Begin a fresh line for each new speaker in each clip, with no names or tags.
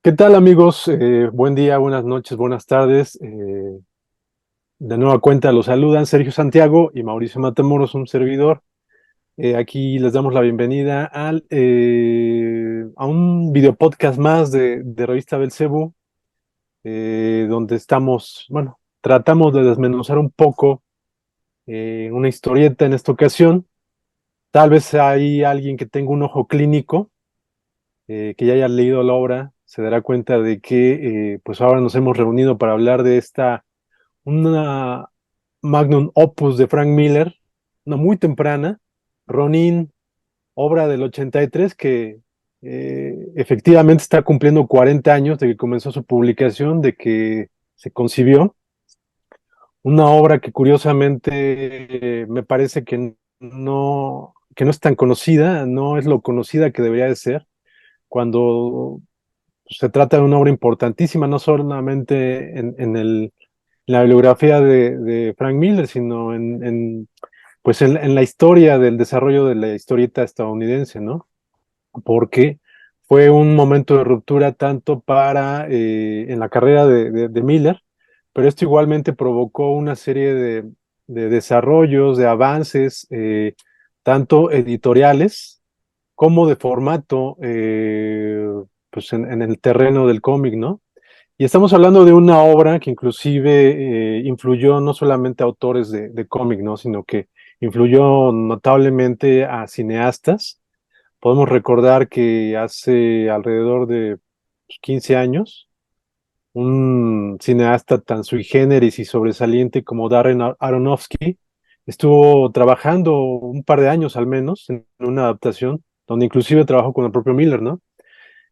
¿Qué tal, amigos? Buen día, buenas noches, buenas tardes. De nueva cuenta los saludan Sergio Santiago y Mauricio Matamoros, un servidor. Aquí les damos la bienvenida a un video podcast más de Revista Belcebú, donde estamos, bueno, tratamos de desmenuzar un poco una historieta en esta ocasión. Tal vez hay alguien que tenga un ojo clínico, que ya haya leído la obra, se dará cuenta de que pues ahora nos hemos reunido para hablar de una magnum opus de Frank Miller, una muy temprana, Ronin, obra del 83 que efectivamente está cumpliendo 40 años de que comenzó su publicación, de que se concibió. Una obra que curiosamente me parece que no es tan conocida, no es lo conocida que debería de ser, cuando se trata de una obra importantísima, no solamente la bibliografía de Frank Miller, sino pues en la historia del desarrollo de la historieta estadounidense, ¿no? Porque fue un momento de ruptura tanto en la carrera de Miller, pero esto igualmente provocó una serie de desarrollos, de avances, tanto editoriales como de formato, pues en el terreno del cómic, ¿no? Y estamos hablando de una obra que inclusive influyó no solamente a autores de cómic, ¿no? Sino que influyó notablemente a cineastas. Podemos recordar que hace alrededor de 15 años, un cineasta tan sui generis y sobresaliente como Darren Aronofsky estuvo trabajando un par de años al menos en una adaptación donde inclusive trabajó con el propio Miller, ¿no?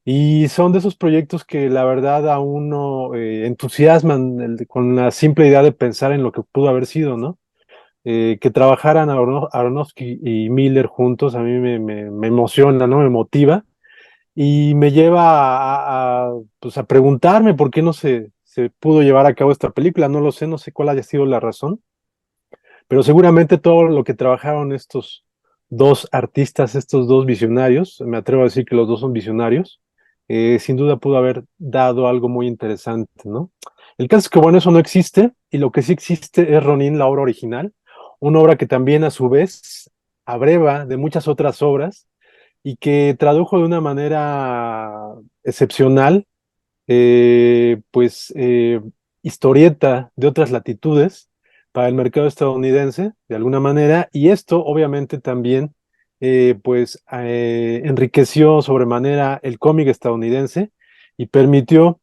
Y son de esos proyectos que la verdad a uno entusiasman con la simple idea de pensar en lo que pudo haber sido, ¿no? Que trabajaran Aronofsky y Miller juntos a mí me emociona, ¿no? Me motiva y me lleva pues a preguntarme por qué no se pudo llevar a cabo esta película. No lo sé, no sé cuál haya sido la razón, pero seguramente todo lo que trabajaron estos dos artistas, estos dos visionarios, me atrevo a decir que los dos son visionarios, sin duda pudo haber dado algo muy interesante, ¿no? El caso es que, bueno, eso no existe, y lo que sí existe es Ronin, la obra original, una obra que también a su vez abreva de muchas otras obras y que tradujo de una manera excepcional, pues historieta de otras latitudes para el mercado estadounidense, de alguna manera, y esto obviamente también, pues, enriqueció sobremanera el cómic estadounidense y permitió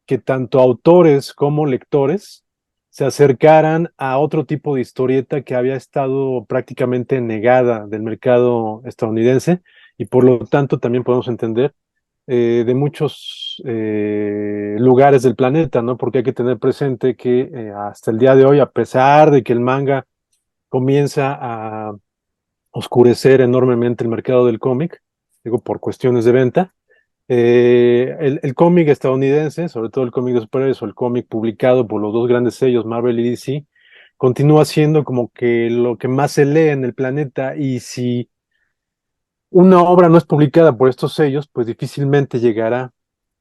que tanto autores como lectores se acercaran a otro tipo de historieta que había estado prácticamente negada del mercado estadounidense, y por lo tanto también podemos entender de muchos lugares del planeta, ¿no? Porque hay que tener presente que hasta el día de hoy, a pesar de que el manga comienza a oscurecer enormemente el mercado del cómic, digo, por cuestiones de venta, el cómic estadounidense, sobre todo el cómic de superhéroes o el cómic publicado por los dos grandes sellos, Marvel y DC, continúa siendo como que lo que más se lee en el planeta, y si una obra no es publicada por estos sellos, pues difícilmente llegará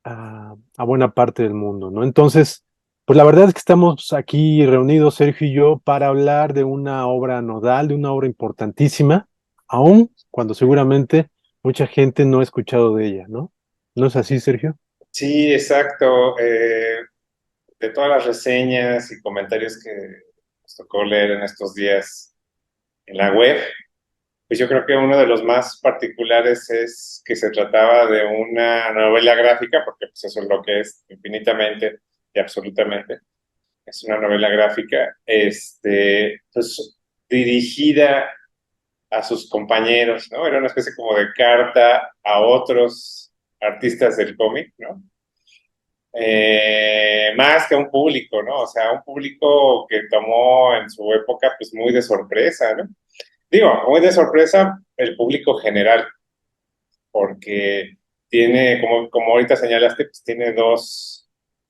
a buena parte del mundo, ¿no? Entonces, pues la verdad es que estamos aquí reunidos, Sergio y yo, para hablar de una obra nodal, de una obra importantísima, aun cuando seguramente mucha gente no ha escuchado de ella, ¿no? ¿No es así, Sergio?
Sí, exacto. De todas las reseñas y comentarios que nos tocó leer en estos días en la web, pues yo creo que uno de los más particulares es que se trataba de una novela gráfica, porque pues eso es lo que es infinitamente y absolutamente. Es una novela gráfica, pues dirigida a sus compañeros, ¿no? Era una especie como de carta a otros artistas del cómic, ¿no? Más que a un público, ¿no? O sea, un público que tomó en su época, pues muy de sorpresa, ¿no? Digo, muy de sorpresa el público general, porque tiene, como ahorita señalaste, pues tiene dos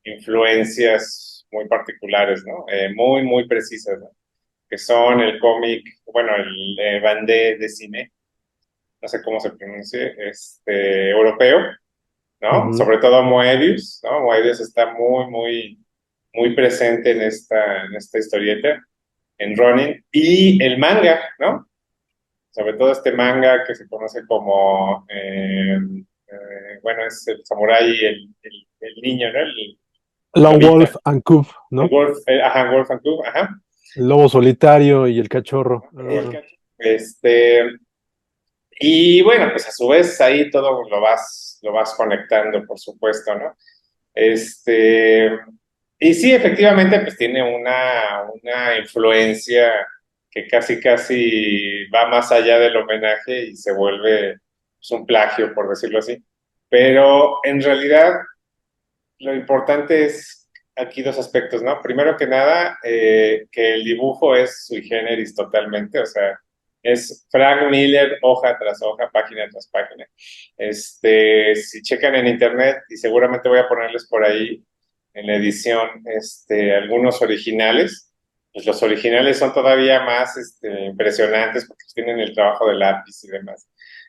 influencias muy particulares, ¿no? Muy precisas, ¿no? Que son el cómic, bueno, el bandé de cine, no sé cómo se pronuncie, europeo, ¿no?
Ujú.
Sobre todo Moebius, ¿no? Moebius está muy presente en esta historieta, en Ronin, y el manga, ¿no? Sobre todo este manga que se conoce como, bueno, es el samurái y el niño, ¿no? El
Lone
lobita,
Wolf and Cub,
el
¿no?
Wolf, ajá, Wolf and Cub, ajá,
El lobo solitario y el cachorro.
o el cacho. Y bueno, pues a su vez ahí todo lo vas conectando, por supuesto, ¿no? Este, y sí, efectivamente, pues tiene una influencia que casi va más allá del homenaje y se vuelve pues, un plagio, por decirlo así. Pero en realidad lo importante es aquí dos aspectos, ¿no? Primero que nada, que el dibujo es sui generis totalmente, o sea, es Frank Miller hoja tras hoja, página tras página. Si checan en internet, y seguramente voy a ponerles por ahí en la edición, algunos originales, pues los originales son todavía más impresionantes porque tienen el trabajo de lápiz y demás.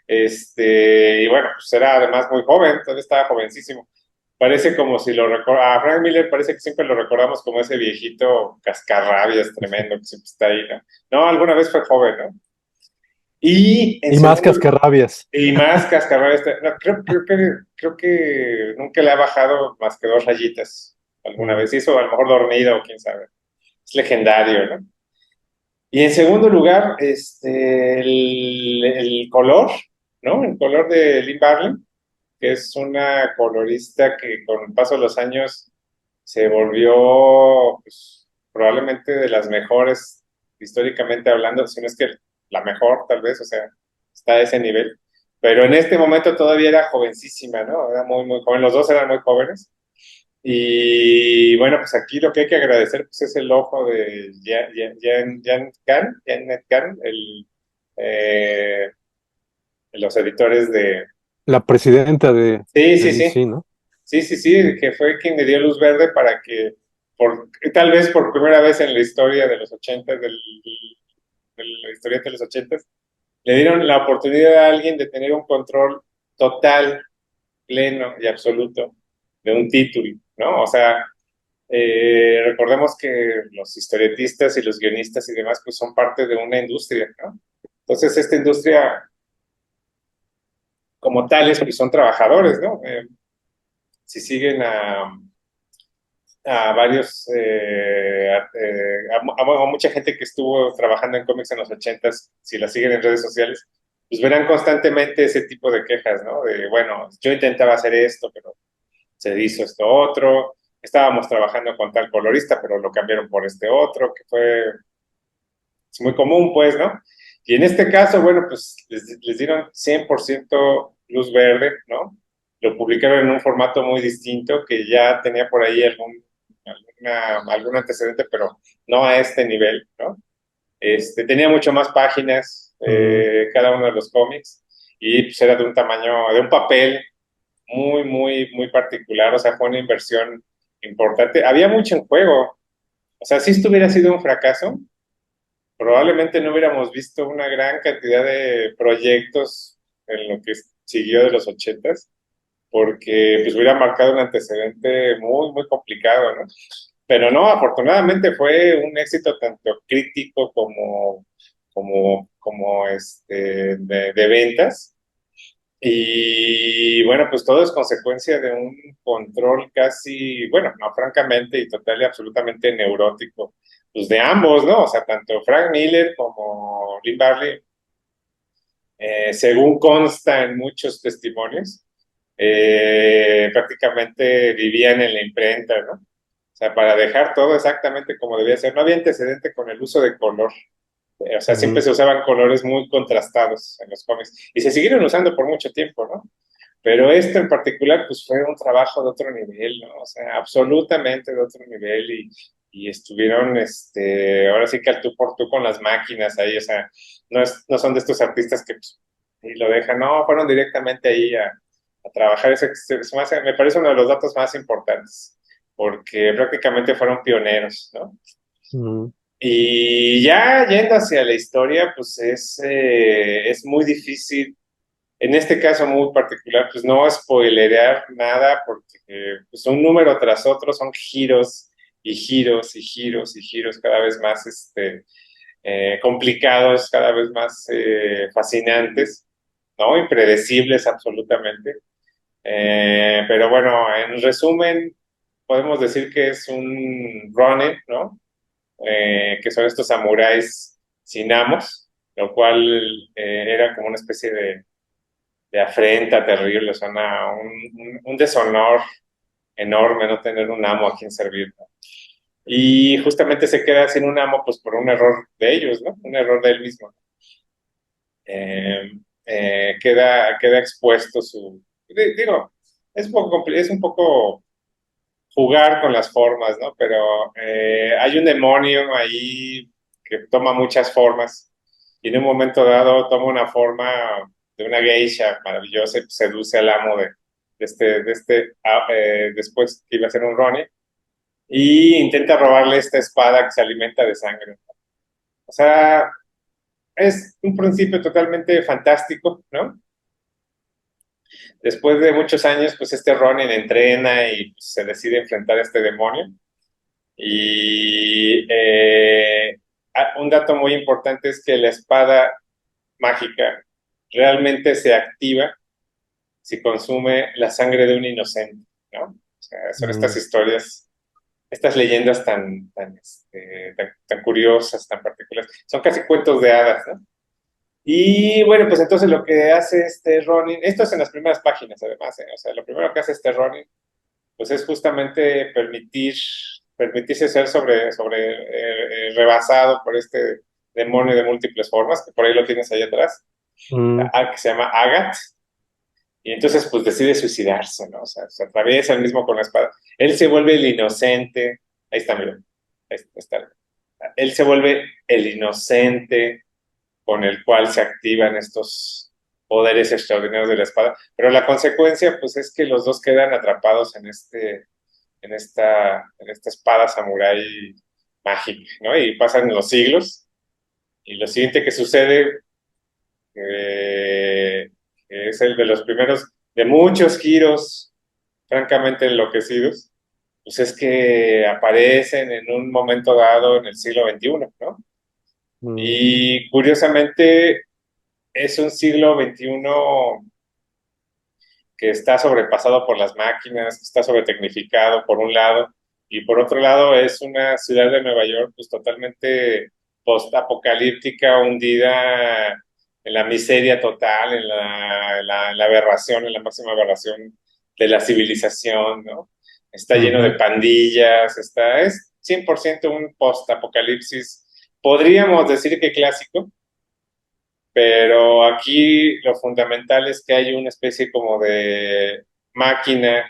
Y bueno, pues era además muy joven, todavía estaba jovencísimo. Parece como si lo recordamos. A Frank Miller parece que siempre lo recordamos como ese viejito cascarrabias tremendo que siempre está ahí, ¿no? No, alguna vez fue joven, ¿no? Y en
Y más
segundo,
cascarrabias.
y más cascarrabias. No, creo que nunca le ha bajado más que 2 rayitas alguna
Mm.
vez. Hizo a lo mejor dormido, quién sabe. Es legendario, ¿no? Y en segundo lugar, el color, ¿no? El color de Lynn Barley, que es una colorista que con el paso de los años se volvió pues, probablemente de las mejores históricamente hablando, si no es que la mejor tal vez, o sea, está a ese nivel. Pero en este momento todavía era jovencísima, ¿no? Era muy joven, los dos eran muy jóvenes. Y bueno, pues aquí lo que hay que agradecer pues, es el ojo de Janet Kahn, eh, los editores de...
La presidenta
Sí,
de
sí, sí.
DC, ¿no?
Sí, que fue quien le dio luz verde para que, tal vez por primera vez en la historia de los 80, de la historia de los 80, le dieron la oportunidad a alguien de tener un control total, pleno y absoluto de un título, ¿no? O sea, recordemos que los historietistas y los guionistas y demás, pues son parte de una industria, ¿no? Entonces, esta industria, como tales, pues son trabajadores, ¿no? Si siguen a varios, a mucha gente que estuvo trabajando en cómics en los 80s, si la siguen en redes sociales, pues verán constantemente ese tipo de quejas, ¿no? De, bueno, yo intentaba hacer esto, pero se hizo esto otro, estábamos trabajando con tal colorista, pero lo cambiaron por este otro, que fue es muy común, pues, ¿no? Y en este caso, bueno, pues les dieron 100% luz verde, ¿no? Lo publicaron en un formato muy distinto que ya tenía por ahí algún antecedente, pero no a este nivel, ¿no? Tenía mucho más páginas
Mm.
cada uno de los cómics y pues era de un tamaño, de un papel muy particular, o sea, fue una inversión importante. Había mucho en juego, o sea, si esto hubiera sido un fracaso, probablemente no hubiéramos visto una gran cantidad de proyectos en lo que siguió de los 80s, porque pues hubiera marcado un antecedente muy complicado, ¿no? Pero no, afortunadamente fue un éxito tanto crítico como de ventas. Y bueno, pues todo es consecuencia de un control casi, bueno, no francamente y total y absolutamente neurótico, pues de ambos, ¿no? O sea, tanto Frank Miller como Lynn Barley, según consta en muchos testimonios, prácticamente vivían en la imprenta, ¿no? O sea, para dejar todo exactamente como debía ser. No había antecedente con el uso de color. O sea, siempre
Ujú.
se usaban colores muy contrastados en los cómics. Y se siguieron usando por mucho tiempo, ¿no? Pero este en particular, pues fue un trabajo de otro nivel, ¿no? O sea, absolutamente de otro nivel y estuvieron, ahora sí que al tú por tú con las máquinas ahí, o sea, no son de estos artistas que pues, y lo dejan, no, fueron directamente ahí a trabajar. Me parece uno de los datos más importantes, porque prácticamente fueron pioneros, ¿no?
Mm.
Y ya yendo hacia la historia, pues es muy difícil En este caso muy particular, pues no spoilerear nada porque pues un número tras otro son giros y giros y giros y giros cada vez más complicados, cada vez más fascinantes, ¿no? Impredecibles absolutamente. Pero bueno, en resumen, podemos decir que es un Ronin, ¿no? Que son estos samuráis sin amos, lo cual era como una especie de afrenta terrible, o sea, un deshonor enorme no tener un amo a quien servir, ¿no? Y justamente se queda sin un amo, pues por un error de ellos, ¿no? Un error de él mismo. Queda expuesto digo, es un poco jugar con las formas, ¿no? Pero hay un demonio ahí que toma muchas formas y en un momento dado toma una forma de una geisha maravillosa y seduce al amo después que iba a ser un Ronnie y intenta robarle esta espada que se alimenta de sangre. O sea, es un principio totalmente fantástico, ¿no? Después de muchos años, pues este Ronin entrena y pues, se decide enfrentar a este demonio. Y un dato muy importante es que la espada mágica realmente se activa si consume la sangre de un inocente, ¿no? O sea, son estas
Mm,
historias, estas leyendas tan curiosas, tan particulares. Son casi cuentos de hadas, ¿no? Y bueno, pues entonces lo que hace este Ronin, esto es en las primeras páginas además, ¿eh? O sea, lo primero que hace este Ronin, pues es justamente permitirse ser rebasado por este demonio de múltiples formas, que por ahí lo tienes ahí atrás,
mm,
que se llama Agat, y entonces pues decide suicidarse, ¿no? O sea, se atraviesa el mismo con la espada. Él se vuelve el inocente, ahí está, mira, ahí está. Él se vuelve el inocente con el cual se activan estos poderes extraordinarios de la espada, pero la consecuencia pues es que los dos quedan atrapados en esta espada samurái mágica, ¿no? Y pasan los siglos y lo siguiente que sucede, que es el de los primeros, de muchos giros francamente enloquecidos, pues es que aparecen en un momento dado en el siglo XXI, ¿no?
mm,
Y curiosamente es un siglo XXI que está sobrepasado por las máquinas, que está sobretecnificado por un lado, y por otro lado es una ciudad de Nueva York pues totalmente post-apocalíptica, hundida en la miseria total, en la aberración, en la máxima aberración de la civilización, ¿no? Está lleno de
ujú,
pandillas, es 100% un post-apocalipsis, podríamos decir que clásico, pero aquí lo fundamental es que hay una especie como de máquina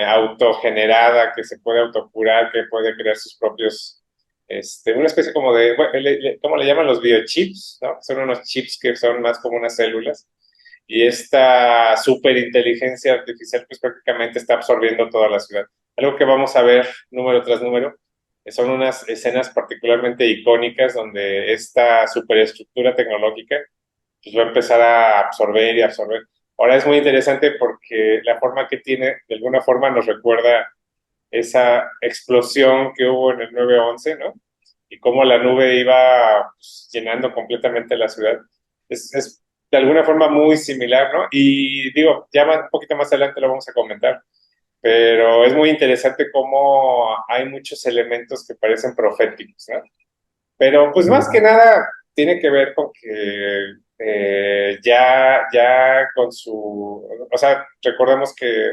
autogenerada que se puede autocurar, que puede crear sus propios, una especie como de, bueno, ¿cómo le llaman los biochips? ¿No? Son unos chips que son más como unas células. Y esta superinteligencia artificial pues prácticamente está absorbiendo toda la ciudad. Algo que vamos a ver número tras número son unas escenas particularmente icónicas donde esta superestructura tecnológica pues va a empezar a absorber y absorber. Ahora es muy interesante porque la forma que tiene, de alguna forma nos recuerda esa explosión que hubo en el 9/11, ¿no? Y cómo la nube iba pues, llenando completamente la ciudad. Es de alguna forma muy similar, ¿no? Y digo, ya un poquito más adelante lo vamos a comentar, pero es muy interesante cómo hay muchos elementos que parecen proféticos, ¿no? Pero pues más que
mm,
nada tiene que ver con que ya con su, o sea, recordemos que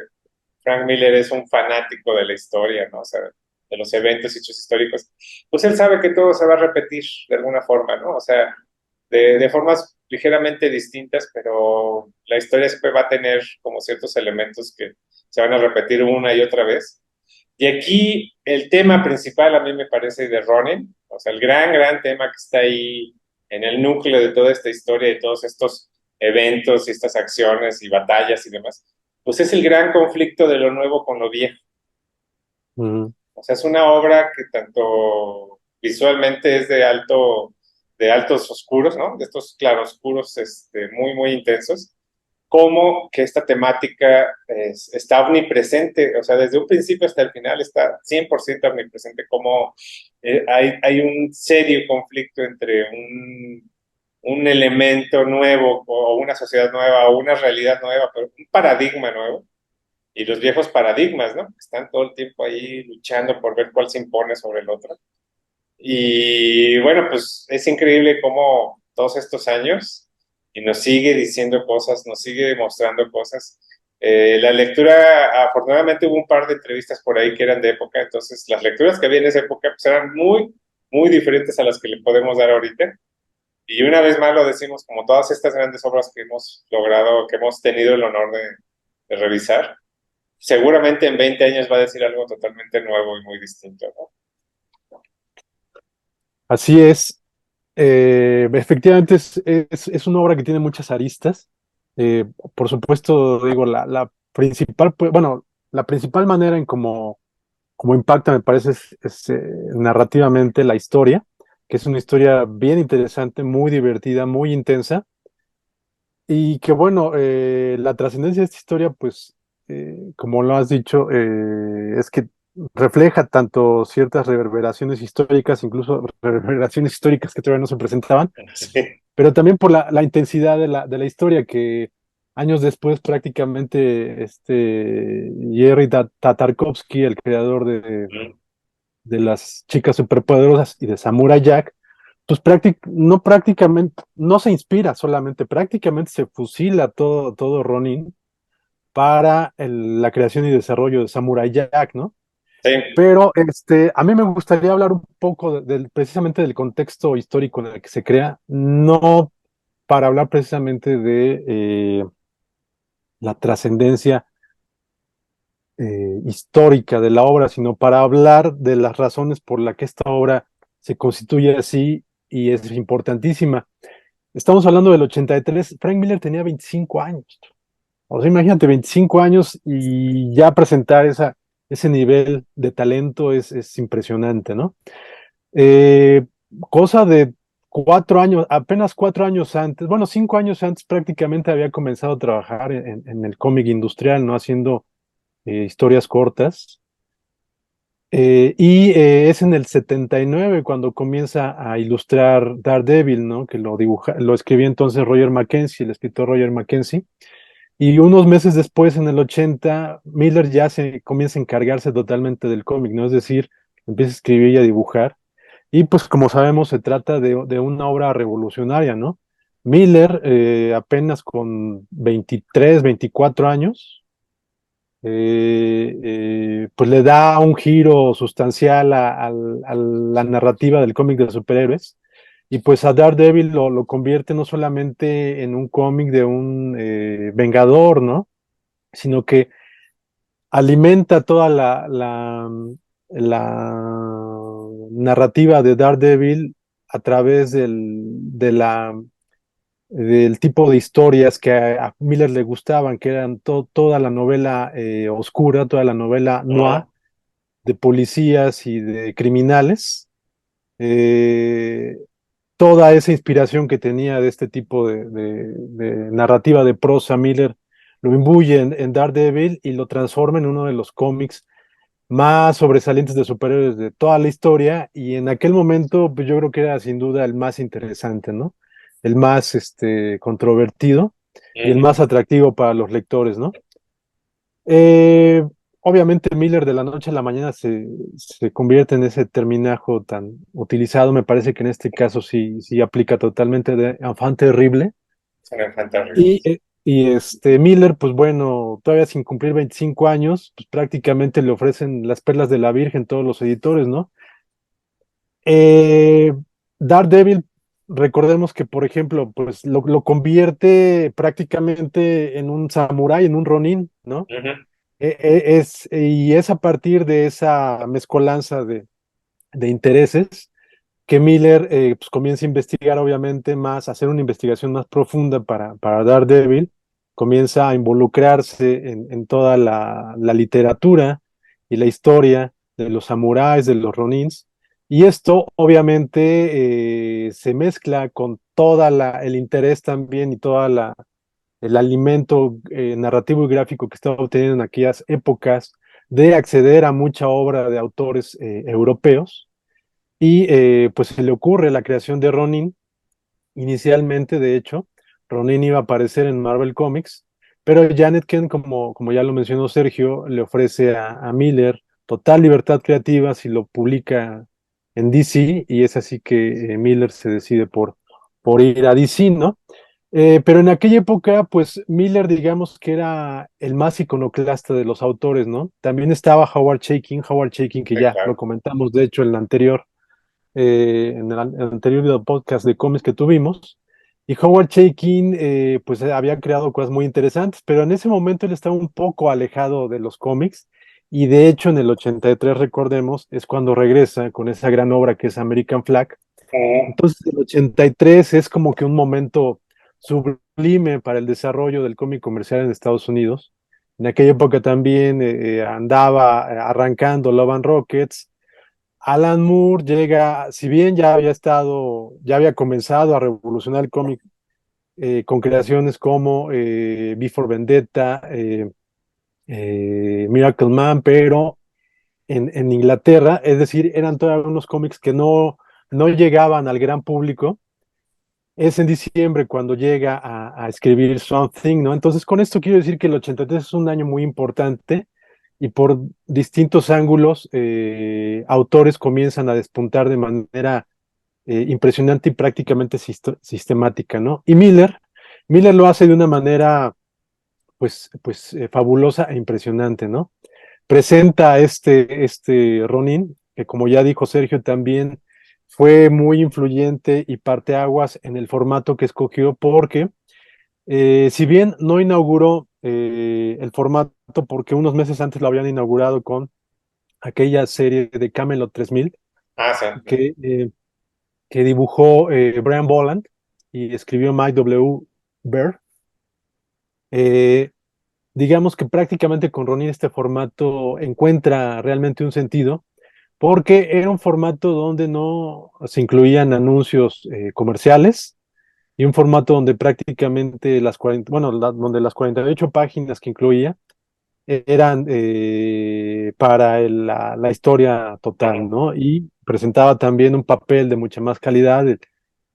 Frank Miller es un fanático de la historia, ¿no? O sea, de los eventos hechos históricos. Pues él sabe que todo se va a repetir de alguna forma, ¿no? O sea, de formas ligeramente distintas, pero la historia siempre va a tener como ciertos elementos que se van a repetir una y otra vez. Y aquí el tema principal a mí me parece de Ronin, o sea, el gran tema que está ahí en el núcleo de toda esta historia, de todos estos eventos y estas acciones y batallas y demás, pues es el gran conflicto de lo nuevo con lo viejo.
mm,
O sea, es una obra que tanto visualmente es de alto, de altos oscuros, ¿no? De estos claroscuros muy, muy intensos, como que esta temática está omnipresente, o sea, desde un principio hasta el final está 100% omnipresente, como hay un serio conflicto entre un elemento nuevo o una sociedad nueva o una realidad nueva, pero un paradigma nuevo y los viejos paradigmas, ¿no? Están todo el tiempo ahí luchando por ver cuál se impone sobre el otro. Y bueno, pues es increíble cómo todos estos años y nos sigue diciendo cosas, nos sigue mostrando cosas. La lectura, afortunadamente hubo un par de entrevistas por ahí que eran de época, entonces las lecturas que había en esa época pues eran muy, muy diferentes a las que le podemos dar ahorita. Y una vez más lo decimos, como todas estas grandes obras que hemos logrado, que hemos tenido el honor de revisar, seguramente en 20 años va a decir algo totalmente nuevo y muy distinto, ¿no?
Así es. Efectivamente es una obra que tiene muchas aristas. Por supuesto, digo, la principal, pues, bueno, la principal manera en cómo impacta, me parece, es narrativamente la historia, que es una historia bien interesante, muy divertida, muy intensa, y que bueno, la trascendencia de esta historia, pues, como lo has dicho, es que refleja tanto ciertas reverberaciones históricas, incluso reverberaciones históricas que todavía no se presentaban,
Sí.
pero también por la intensidad de la historia que años después prácticamente Jerry Tatarkovsky, el creador de las chicas superpoderosas y de Samurai Jack, pues no prácticamente, no se inspira solamente, prácticamente se fusila todo Ronin para la creación y desarrollo de Samurai Jack, ¿no?
Sí.
Pero a mí me gustaría hablar un poco precisamente del contexto histórico en el que se crea, no para hablar precisamente de la trascendencia histórica de la obra, sino para hablar de las razones por las que esta obra se constituye así y es importantísima. Estamos hablando del 83. Frank Miller tenía 25 años. O sea, imagínate, 25 años y ya presentar ese nivel de talento es impresionante, ¿no? Eh, Cosa de 4 años, apenas 4 años antes, bueno, 5 años antes prácticamente había comenzado a trabajar en el cómic industrial, ¿no? Haciendo historias cortas. Es en el 79 cuando comienza a ilustrar Daredevil, ¿no? Que lo escribía entonces Roger Mackenzie, el escritor Roger Mackenzie. Y unos meses después, en el 80, Miller ya se comienza a encargarse totalmente del cómic, ¿no? Es decir, empieza a escribir y a dibujar. Y pues como sabemos, se trata de una obra revolucionaria, ¿no? Miller, apenas con 23, 24 años, pues le da un giro sustancial a la narrativa del cómic de superhéroes. Y pues a Daredevil lo convierte no solamente en un cómic de un vengador, ¿no? Sino que alimenta toda la narrativa de Daredevil a través del tipo de historias que a Miller le gustaban, que eran toda la novela oscura, toda la novela noir
Ajá.
de policías y de criminales. Eh, Toda esa inspiración que tenía de este tipo de narrativa de prosa, Miller lo imbuye en Daredevil y lo transforma en uno de los cómics más sobresalientes de superhéroes de toda la historia, y en aquel momento pues yo creo que era sin duda el más interesante, ¿no? El más controvertido y el
Ujú.
más atractivo para los lectores, ¿no? Eh, Obviamente Miller de la noche a la mañana se convierte en ese terminajo tan utilizado. Me parece que en este caso sí aplica totalmente de enfant terrible.
Son infantes
Y,
horribles.
Miller, pues bueno, todavía sin cumplir 25 años, pues prácticamente le ofrecen las perlas de la Virgen todos los editores, ¿no? Eh, Daredevil, recordemos que, por ejemplo, pues lo convierte prácticamente en un samurái, en un ronin, ¿no?
Ujú.
Y es a partir de esa mezcolanza de intereses que Miller pues comienza a investigar obviamente más, a hacer una investigación más profunda para Daredevil, comienza a involucrarse en toda la literatura y la historia de los samuráis, de los ronins, Y esto obviamente se mezcla con el interés también y el alimento narrativo y gráfico que estaba obteniendo en aquellas épocas de acceder a mucha obra de autores europeos. Y pues se le ocurre la creación de Ronin. Inicialmente, de hecho, Ronin iba a aparecer en Marvel Comics, pero Janet Ken, como ya lo mencionó Sergio, le ofrece a Miller total libertad creativa si lo publica en DC, y es así que Miller se decide por ir a DC, ¿no? Pero en aquella época, pues Miller, digamos que era el más iconoclasta de los autores, ¿no? También estaba Howard Chaykin, que
Sí,
ya lo
claro.
comentamos, de hecho, en el anterior podcast de cómics que tuvimos. Y Howard Chaykin, pues había creado cosas muy interesantes, pero en ese momento él estaba un poco alejado de los cómics. Y de hecho, en el 83, recordemos, es cuando regresa con esa gran obra que es American Flag.
Ujú.
Entonces, el 83 es como que un momento sublime para el desarrollo del cómic comercial en Estados Unidos. En aquella época también andaba arrancando Love and Rockets. Alan Moore llega, si bien ya había comenzado a revolucionar el cómic con creaciones como Before Vendetta, Miracle Man, pero en Inglaterra, es decir, eran todavía unos cómics que no llegaban al gran público. Es en diciembre cuando llega a escribir Something, ¿no? Entonces, con esto quiero decir que el 83 es un año muy importante y por distintos ángulos, autores comienzan a despuntar de manera impresionante y prácticamente sistemática, ¿no? Y Miller lo hace de una manera, pues fabulosa e impresionante, ¿no? Presenta este Ronin, que como ya dijo Sergio también fue muy influyente y parteaguas en el formato que escogió porque si bien no inauguró el formato porque unos meses antes lo habían inaugurado con aquella serie de Camelot 3000
Ah, sí.
que, eh, que dibujó Brian Bolland y escribió Mike W. Bear. Eh, digamos que prácticamente con Ronin este formato encuentra realmente un sentido porque era un formato donde no se incluían anuncios comerciales y un formato donde prácticamente donde las 48 páginas que incluía eran para la historia total,
Ujú,
¿no? Y presentaba también un papel de mucha más calidad,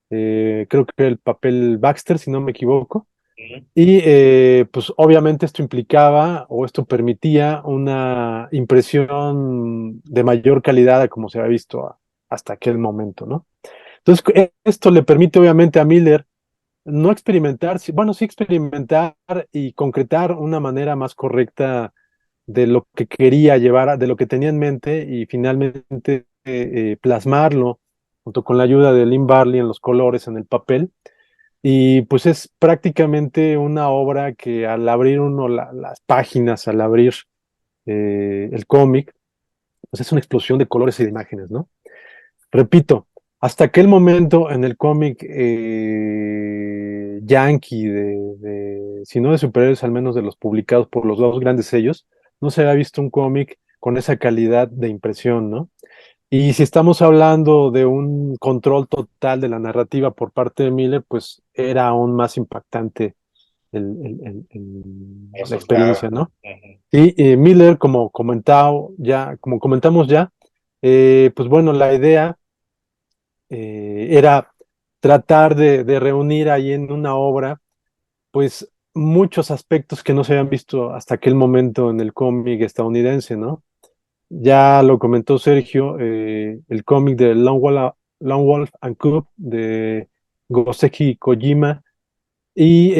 creo que el papel Baxter, si no me equivoco.
ujú.
Y pues obviamente esto implicaba o esto permitía una impresión de mayor calidad a como se había visto hasta aquel momento, ¿no? Entonces, esto le permite obviamente a Miller no experimentar, bueno, sí experimentar y concretar una manera más correcta de lo que quería llevar, de lo que tenía en mente y finalmente plasmarlo junto con la ayuda de Lynn Barley en los colores, en el papel. Y pues es prácticamente una obra que al abrir uno las páginas, al abrir el cómic, pues es una explosión de colores y de imágenes, ¿no? Repito, hasta aquel momento en el cómic yankee, si no de superhéroes, al menos de los publicados por los dos grandes sellos, no se había visto un cómic con esa calidad de impresión, ¿no? Y si estamos hablando de un control total de la narrativa por parte de Miller, pues era aún más impactante la
Resultado.
experiencia, ¿no?
Ujú.
Y Miller, como comentamos ya, pues bueno, la idea era tratar de reunir ahí en una obra, pues muchos aspectos que no se habían visto hasta aquel momento en el cómic estadounidense, ¿no? Ya lo comentó Sergio, el cómic de Lone Wolf and Cub de Goseki Kojima y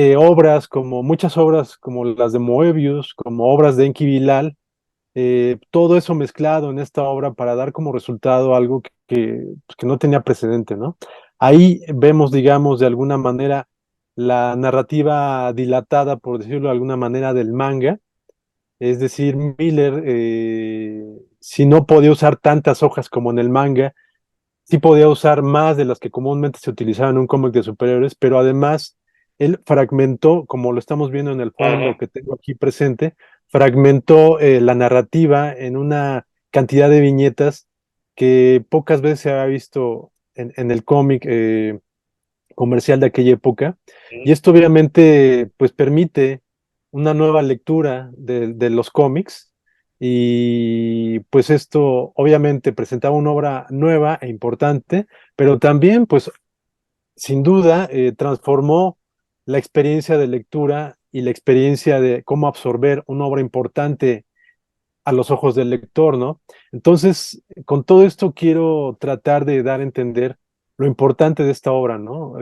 muchas obras como las de Moebius, como obras de Enki Bilal, todo eso mezclado en esta obra para dar como resultado algo que no tenía precedente, ¿no? Ahí vemos, digamos, de alguna manera la narrativa dilatada, por decirlo de alguna manera, del manga. Es decir, Miller, si no podía usar tantas hojas como en el manga, sí podía usar más de las que comúnmente se utilizaban en un cómic de superhéroes, pero además él fragmentó, como lo estamos viendo en el fondo
Ujú.
que tengo aquí presente, fragmentó la narrativa en una cantidad de viñetas que pocas veces se había visto en el cómic comercial de aquella época. Y esto obviamente pues permite una nueva lectura de los cómics y pues esto obviamente presentaba una obra nueva e importante, pero también pues sin duda transformó la experiencia de lectura y la experiencia de cómo absorber una obra importante a los ojos del lector, ¿no? Entonces, con todo esto quiero tratar de dar a entender lo importante de esta obra, ¿no?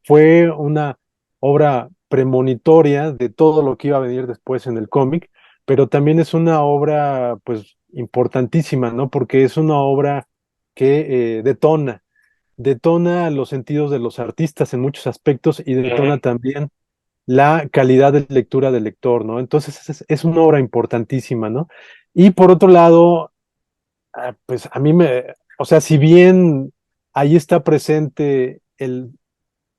Fue una obra premonitoria de todo lo que iba a venir después en el cómic, pero también es una obra, pues, importantísima, ¿no? Porque es una obra que detona los sentidos de los artistas en muchos aspectos y detona
Ujú.
también la calidad de lectura del lector, ¿no? Entonces es una obra importantísima, ¿no? Y por otro lado, pues a mí o sea, si bien ahí está presente el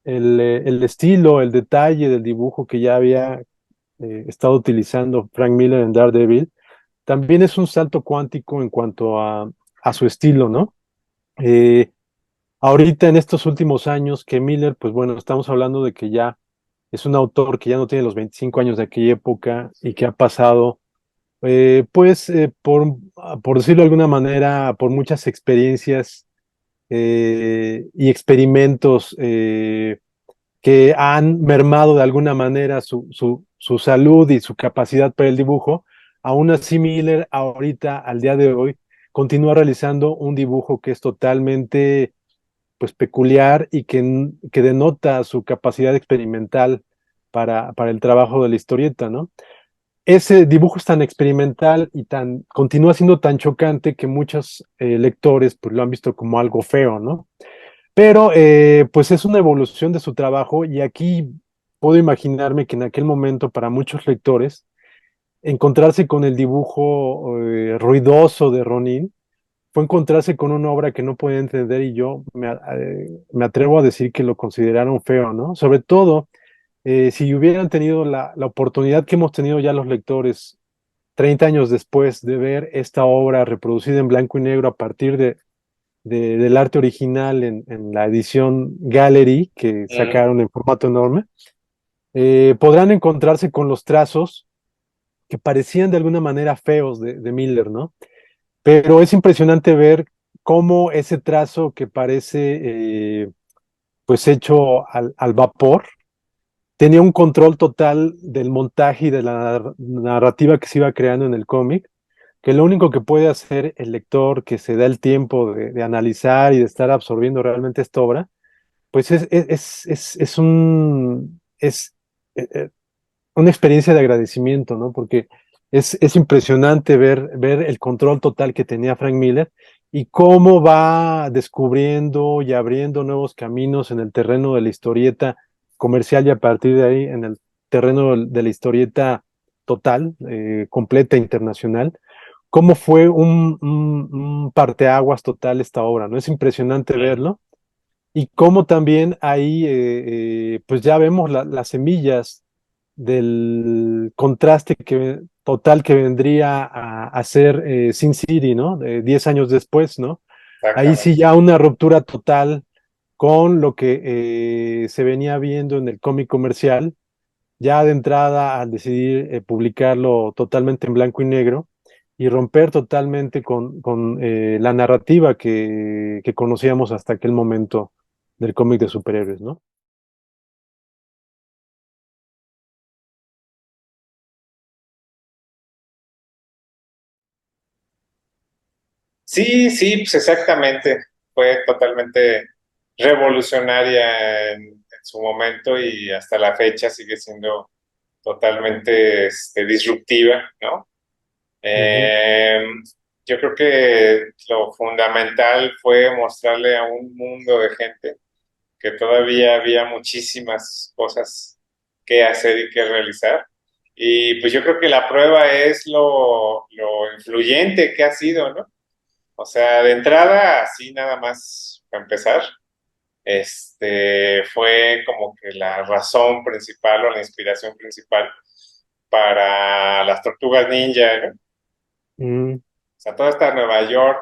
estilo, el detalle del dibujo que ya había estado utilizando Frank Miller en Daredevil, también es un salto cuántico en cuanto a su estilo, ¿no? Eh, Ahorita en estos últimos años que Miller, pues bueno, estamos hablando de que ya es un autor que ya no tiene los 25 años de aquella época y que ha pasado, por decirlo de alguna manera, por muchas experiencias y experimentos que han mermado de alguna manera su salud y su capacidad para el dibujo. Aún así, Miller ahorita, al día de hoy, continúa realizando un dibujo que es totalmente pues peculiar y que denota su capacidad experimental para el trabajo de la historieta, ¿no? Ese dibujo es tan experimental y continúa siendo tan chocante que muchos lectores pues lo han visto como algo feo, ¿no? Pero pues es una evolución de su trabajo y aquí puedo imaginarme que en aquel momento para muchos lectores encontrarse con el dibujo ruidoso de Ronin fue encontrarse con una obra que no podía entender y yo me atrevo a decir que lo consideraron feo, ¿no? Sobre todo si hubieran tenido la oportunidad que hemos tenido ya los lectores 30 años después de ver esta obra reproducida en blanco y negro a partir del arte original en la edición Gallery que
Ujú.
sacaron en formato enorme, podrán encontrarse con los trazos que parecían de alguna manera feos de Miller, ¿no? Pero es impresionante ver cómo ese trazo que parece pues hecho al vapor, tenía un control total del montaje y de la narrativa que se iba creando en el cómic, que lo único que puede hacer el lector que se da el tiempo de analizar y de estar absorbiendo realmente esta obra, pues es una experiencia de agradecimiento, ¿no? Porque es impresionante ver el control total que tenía Frank Miller y cómo va descubriendo y abriendo nuevos caminos en el terreno de la historieta comercial y a partir de ahí en el terreno de la historieta total, completa, internacional. Cómo fue un parteaguas total esta obra, ¿no? Es impresionante verlo y cómo también ahí, pues ya vemos las semillas del contraste total que vendría a ser Sin City, ¿no? 10 años después, ¿no? Ahí sí
Exactamente.
ya una ruptura total con lo que se venía viendo en el cómic comercial, ya de entrada al decidir publicarlo totalmente en blanco y negro y romper totalmente con la narrativa que conocíamos hasta aquel momento del cómic de superhéroes, ¿no?
Sí, sí, pues exactamente. Fue totalmente revolucionaria en su momento y hasta la fecha sigue siendo totalmente disruptiva, ¿no?
Ujú,
Eh, yo creo que lo fundamental fue mostrarle a un mundo de gente que todavía había muchísimas cosas que hacer y que realizar. Y pues yo creo que la prueba es lo influyente que ha sido, ¿no? O sea, de entrada, así nada más para empezar, fue como que la razón principal o la inspiración principal para las tortugas ninja, ¿no? O
mm,
sea, toda esta Nueva York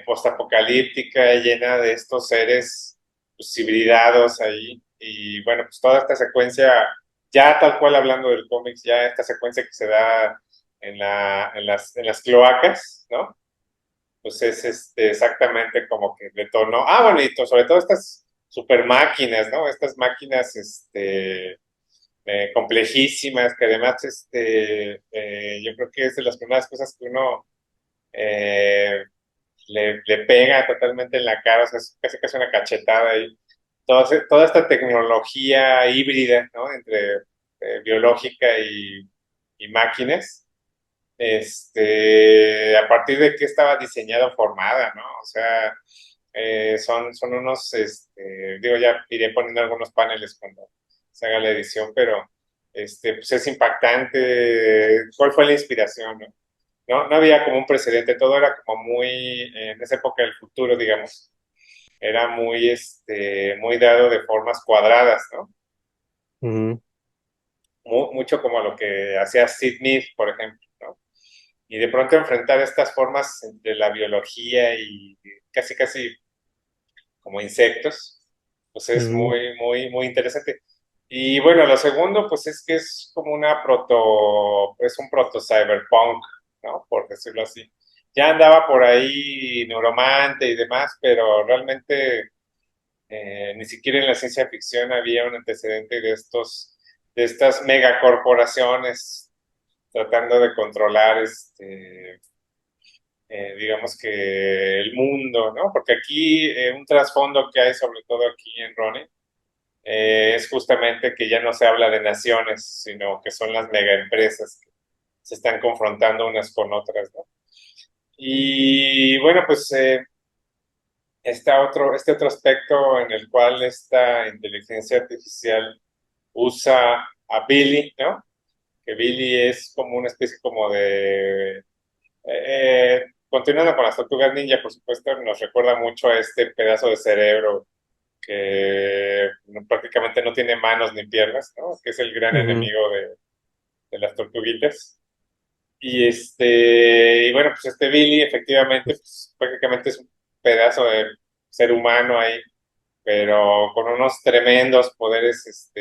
postapocalíptica, llena de estos seres pues, hibridados ahí. Y bueno, pues toda esta secuencia, ya tal cual hablando del cómics, ya esta secuencia que se da en las cloacas, ¿no? Pues es exactamente como que detonó. Ah, bueno, y sobre todo estas super máquinas, ¿no? Estas máquinas complejísimas, que además yo creo que es de las primeras cosas que uno eh, le pega totalmente en la cara, o sea, es casi casi una cachetada ahí. Toda esta tecnología híbrida, ¿no? Entre biológica y máquinas, a partir de que estaba diseñada o formada, ¿no? O sea, son unos, digo, ya iré poniendo algunos paneles cuando se haga la edición, pero pues es impactante. ¿Cuál fue la inspiración, no? No había como un precedente, todo era como muy, en esa época del futuro, digamos, era muy, muy dado de formas cuadradas, ¿no?
Ujú,
Mucho como lo que hacía Sid Mead, por ejemplo, ¿no? Y de pronto enfrentar estas formas de la biología y casi, casi como insectos, pues es
ujú,
muy, muy, muy interesante. Y bueno, lo segundo, pues es que es como es un proto cyberpunk, ¿no? Por decirlo así. Ya andaba por ahí Neuromante y demás, pero realmente ni siquiera en la ciencia ficción había un antecedente de estas megacorporaciones tratando de controlar digamos que el mundo, ¿no? Porque aquí un trasfondo que hay, sobre todo aquí en Ronnie, es justamente que ya no se habla de naciones, sino que son las megaempresas que se están confrontando unas con otras, ¿no? Y bueno, pues este otro aspecto en el cual esta inteligencia artificial usa a Billy, ¿no? Que Billy es como una especie como de continuando con las tortugas ninja, por supuesto, nos recuerda mucho a este pedazo de cerebro que prácticamente no tiene manos ni piernas, ¿no? Que es el gran
ujú,
enemigo de las tortuguitas. Y bueno, pues este Billy efectivamente, pues prácticamente es un pedazo de ser humano ahí, pero con unos tremendos poderes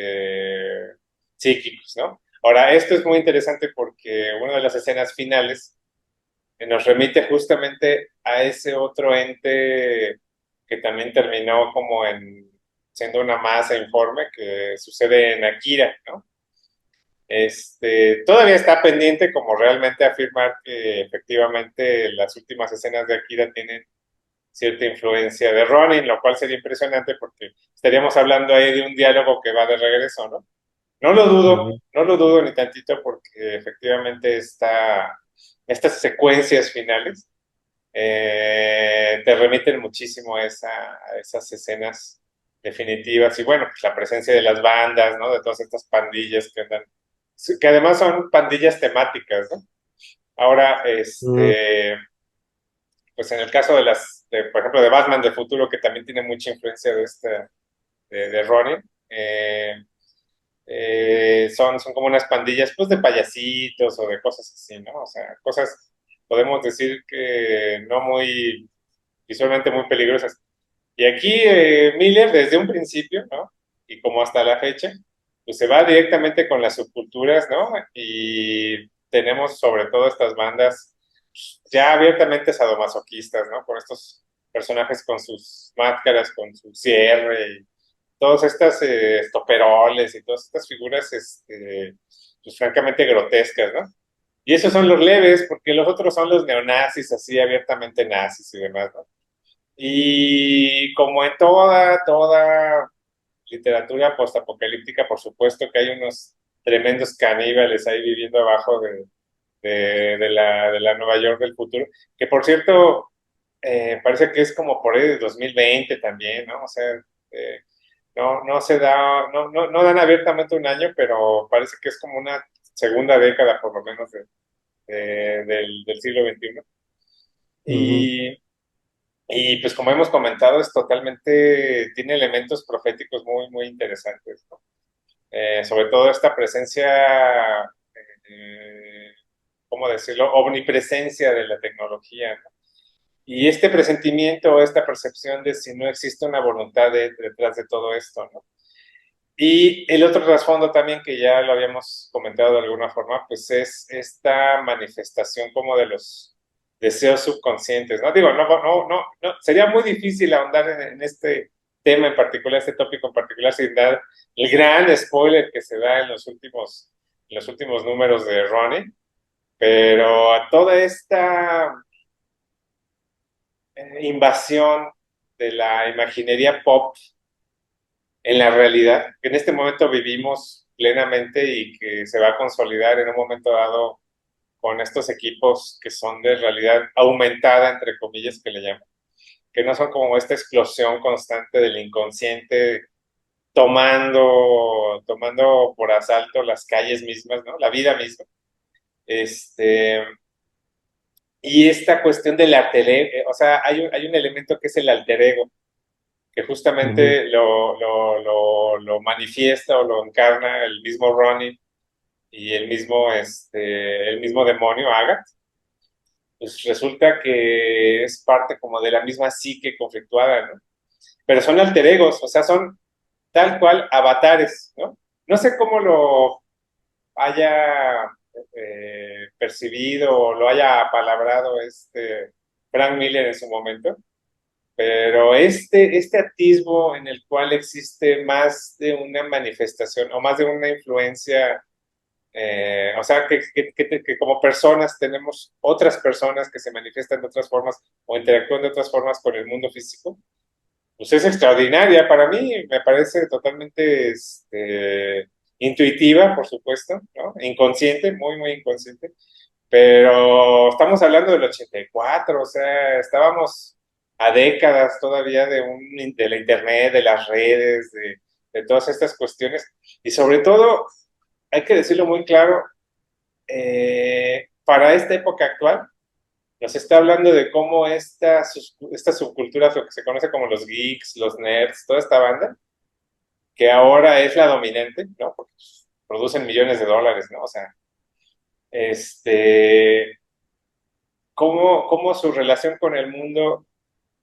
psíquicos, ¿no? Ahora, esto es muy interesante porque una de las escenas finales que nos remite justamente a ese otro ente que también terminó como siendo una masa informe que sucede en Akira, ¿no? Todavía está pendiente como realmente afirmar que efectivamente las últimas escenas de Akira tienen cierta influencia de Ronin, lo cual sería impresionante porque estaríamos hablando ahí de un diálogo que va de regreso, ¿no?
ujú,
No lo dudo ni tantito porque efectivamente estas secuencias finales te remiten muchísimo a esas escenas definitivas y bueno, pues la presencia de las bandas, ¿no? De todas estas pandillas que andan, que además son pandillas temáticas, ¿no? Ahora,
ujú,
pues en el caso por ejemplo, de Batman del futuro, que también tiene mucha influencia de Ronin, son como unas pandillas pues de payasitos o de cosas así, ¿no? O sea, cosas, podemos decir que no muy, visualmente muy peligrosas. Y aquí Miller desde un principio, ¿no? Y como hasta la fecha, pues se va directamente con las subculturas, ¿no? Y tenemos sobre todo estas bandas ya abiertamente sadomasoquistas, ¿no? Con estos personajes con sus máscaras, con su cierre y todas estas estoperoles y todas estas figuras, pues francamente grotescas, ¿no? Y esos son los leves, porque los otros son los neonazis, así abiertamente nazis y demás, ¿no? Y como en toda literatura postapocalíptica, por supuesto que hay unos tremendos caníbales ahí viviendo abajo de la Nueva York del futuro, que por cierto, parece que es como por ahí de 2020 también, ¿no? O sea, eh, no se da, no dan abiertamente un año, pero parece que es como una segunda década por lo menos del siglo XXI.
ujú,
Y y pues como hemos comentado, tiene elementos proféticos muy, muy interesantes, ¿no? Sobre todo esta presencia, ¿cómo decirlo? Omnipresencia de la tecnología, ¿no? Y este presentimiento o esta percepción de si no existe una voluntad detrás de todo esto, ¿no? Y el otro trasfondo también, que ya lo habíamos comentado de alguna forma, pues es esta manifestación como de los deseos subconscientes, ¿no? Digo, no, sería muy difícil ahondar en este tema en particular, este tópico en particular, sin dar el gran spoiler que se da en los últimos números de Ronnie, pero toda esta invasión de la imaginería pop en la realidad, que en este momento vivimos plenamente y que se va a consolidar en un momento dado con estos equipos que son de realidad aumentada, entre comillas, que le llaman, que no son como esta explosión constante del inconsciente tomando por asalto las calles mismas, ¿no? La vida misma. Este, y esta cuestión del alter ego, o sea, hay un elemento que es el alter ego, que
Ujú.
justamente lo manifiesta o lo encarna el mismo Ronnie y el mismo demonio, Agatha. Pues resulta que es parte como de la misma psique conflictuada, ¿no? Pero son alter egos, o sea, son tal cual avatares, ¿no? No sé cómo lo haya percibido o lo haya apalabrado Frank Miller en su momento, pero este atisbo en el cual existe más de una manifestación o más de una influencia, o sea, que como personas tenemos otras personas que se manifiestan de otras formas o interactúan de otras formas con el mundo físico, pues es extraordinaria. Para mí me parece totalmente intuitiva, por supuesto, ¿no? Inconsciente, muy, muy inconsciente, pero estamos hablando del 84, o sea, estábamos a décadas todavía de la internet, de las redes, de todas estas cuestiones, y sobre todo, hay que decirlo muy claro, para esta época actual, nos está hablando de cómo esta subcultura, lo que se conoce como los geeks, los nerds, toda esta banda, que ahora es la dominante, ¿no? Porque producen millones de dólares, ¿no? O sea, este, cómo su relación con el mundo,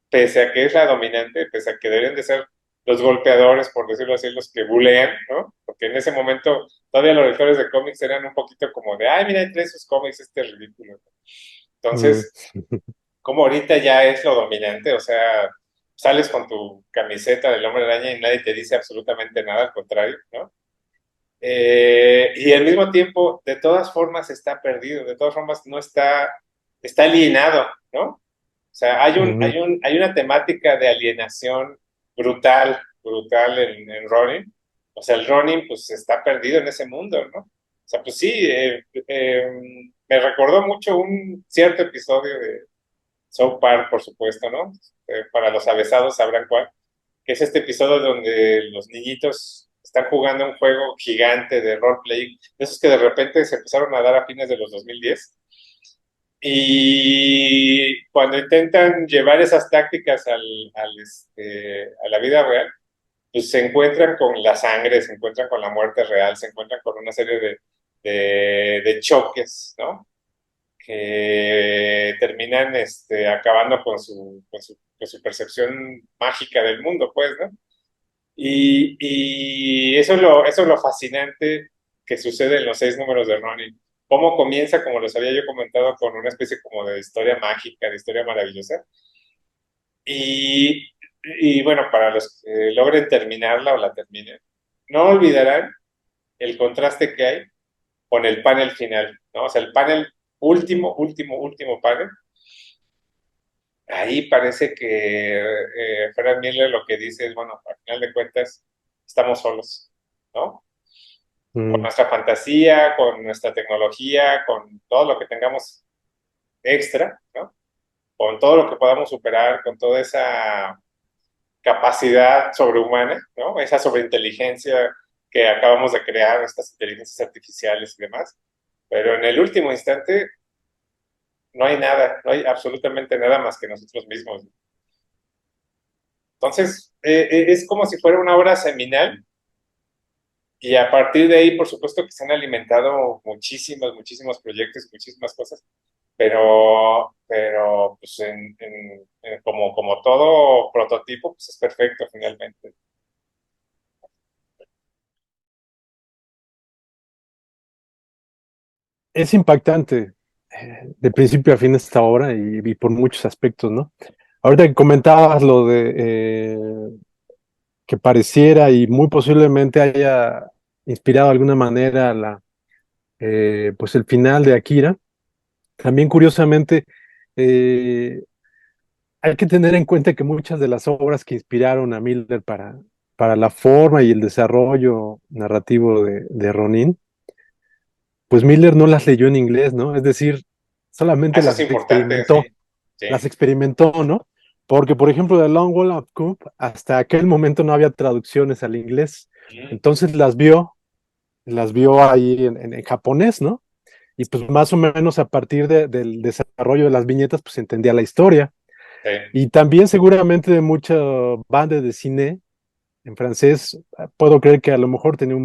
pese a que es la dominante, pese a que deberían de ser los golpeadores, por decirlo así, los que bulean, ¿no? Porque en ese momento todavía los lectores de cómics eran un poquito como de, ay, mira, trae sus cómics, este ridículo.
Mm.
Entonces, como ahorita ya es lo dominante, o sea, sales con tu camiseta del Hombre Araña y nadie te dice absolutamente nada, al contrario, ¿no? Y al mismo tiempo, de todas formas está perdido, de todas formas no está alienado, ¿no? O sea,
Ujú.
hay una temática de alienación brutal, brutal en Ronin. O sea, el Ronin pues está perdido en ese mundo, ¿no? O sea, pues sí, me recordó mucho un cierto episodio de South Park, por supuesto, ¿no? Para los avesados sabrán cuál, que es este episodio donde los niñitos están jugando un juego gigante de roleplay, de esos que de repente se empezaron a dar a fines de los 2010. Y cuando intentan llevar esas tácticas a la vida real, pues se encuentran con la sangre, se encuentran con la muerte real, se encuentran con una serie de choques, ¿no? Que terminan acabando con su percepción mágica del mundo, pues, ¿no? Y eso es lo fascinante que sucede en los 6 números de Ronin. Cómo comienza, como les había yo comentado, con una especie como de historia mágica, de historia maravillosa. Y, y bueno, para los que logren terminarla o la terminen, no olvidarán el contraste que hay con el panel final, ¿no? O sea, el panel último panel. Ahí parece que Frank Miller lo que dice es, bueno, al final de cuentas, estamos solos, ¿no? Con
Mm.
nuestra fantasía, con nuestra tecnología, con todo lo que tengamos extra, ¿no? Con todo lo que podamos superar, con toda esa capacidad sobrehumana, ¿no? Esa sobreinteligencia que acabamos de crear, estas inteligencias artificiales y demás. Pero en el último instante no hay nada, no hay absolutamente nada más que nosotros mismos. Entonces, es como si fuera una obra seminal y a partir de ahí, por supuesto que se han alimentado muchísimos proyectos, muchísimas cosas, pero pues como todo prototipo, pues es perfecto finalmente.
Es impactante de principio a fin esta obra y por muchos aspectos, ¿no? Ahorita que comentabas lo de que pareciera y muy posiblemente haya inspirado de alguna manera pues el final de Akira. También curiosamente, eh, hay que tener en cuenta que muchas de las obras que inspiraron a Miller para la forma y el desarrollo narrativo de Ronin, pues Miller no las leyó en inglés, ¿no? Es decir, solamente
Eso es importante, sí.
experimentó,
Sí.
las experimentó, ¿no? Porque, por ejemplo, de Long Wall of Coop, hasta aquel momento no había traducciones al inglés.
Ujú.
Entonces las vio ahí en japonés, ¿no? Y pues más o menos a partir del desarrollo de las viñetas, pues entendía la historia.
Sí.
Y también seguramente de mucha banda de cine en francés, puedo creer que a lo mejor tenía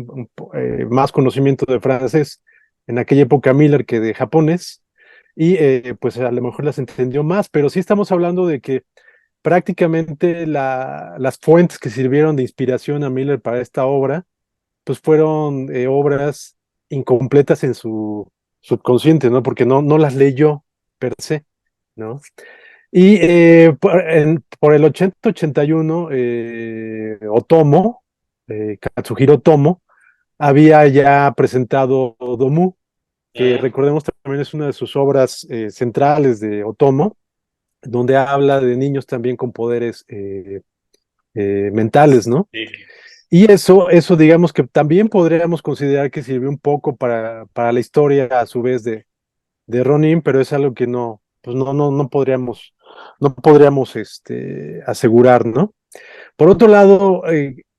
más conocimiento de francés en aquella época Miller que de japonés, y pues a lo mejor las entendió más, pero sí estamos hablando de que prácticamente las fuentes que sirvieron de inspiración a Miller para esta obra, pues fueron obras incompletas en su subconsciente, ¿no? Porque no las leyó per se, ¿no? Y por el 80-81, Otomo, Katsuhiro Otomo, había ya presentado Domu, que
Ujú.
recordemos también es una de sus obras centrales de Otomo, donde habla de niños también con poderes mentales, ¿no?
Sí.
Y eso digamos que también podríamos considerar que sirvió un poco para la historia a su vez de Ronin, pero es algo que pues no podríamos asegurar, ¿no? Por otro lado,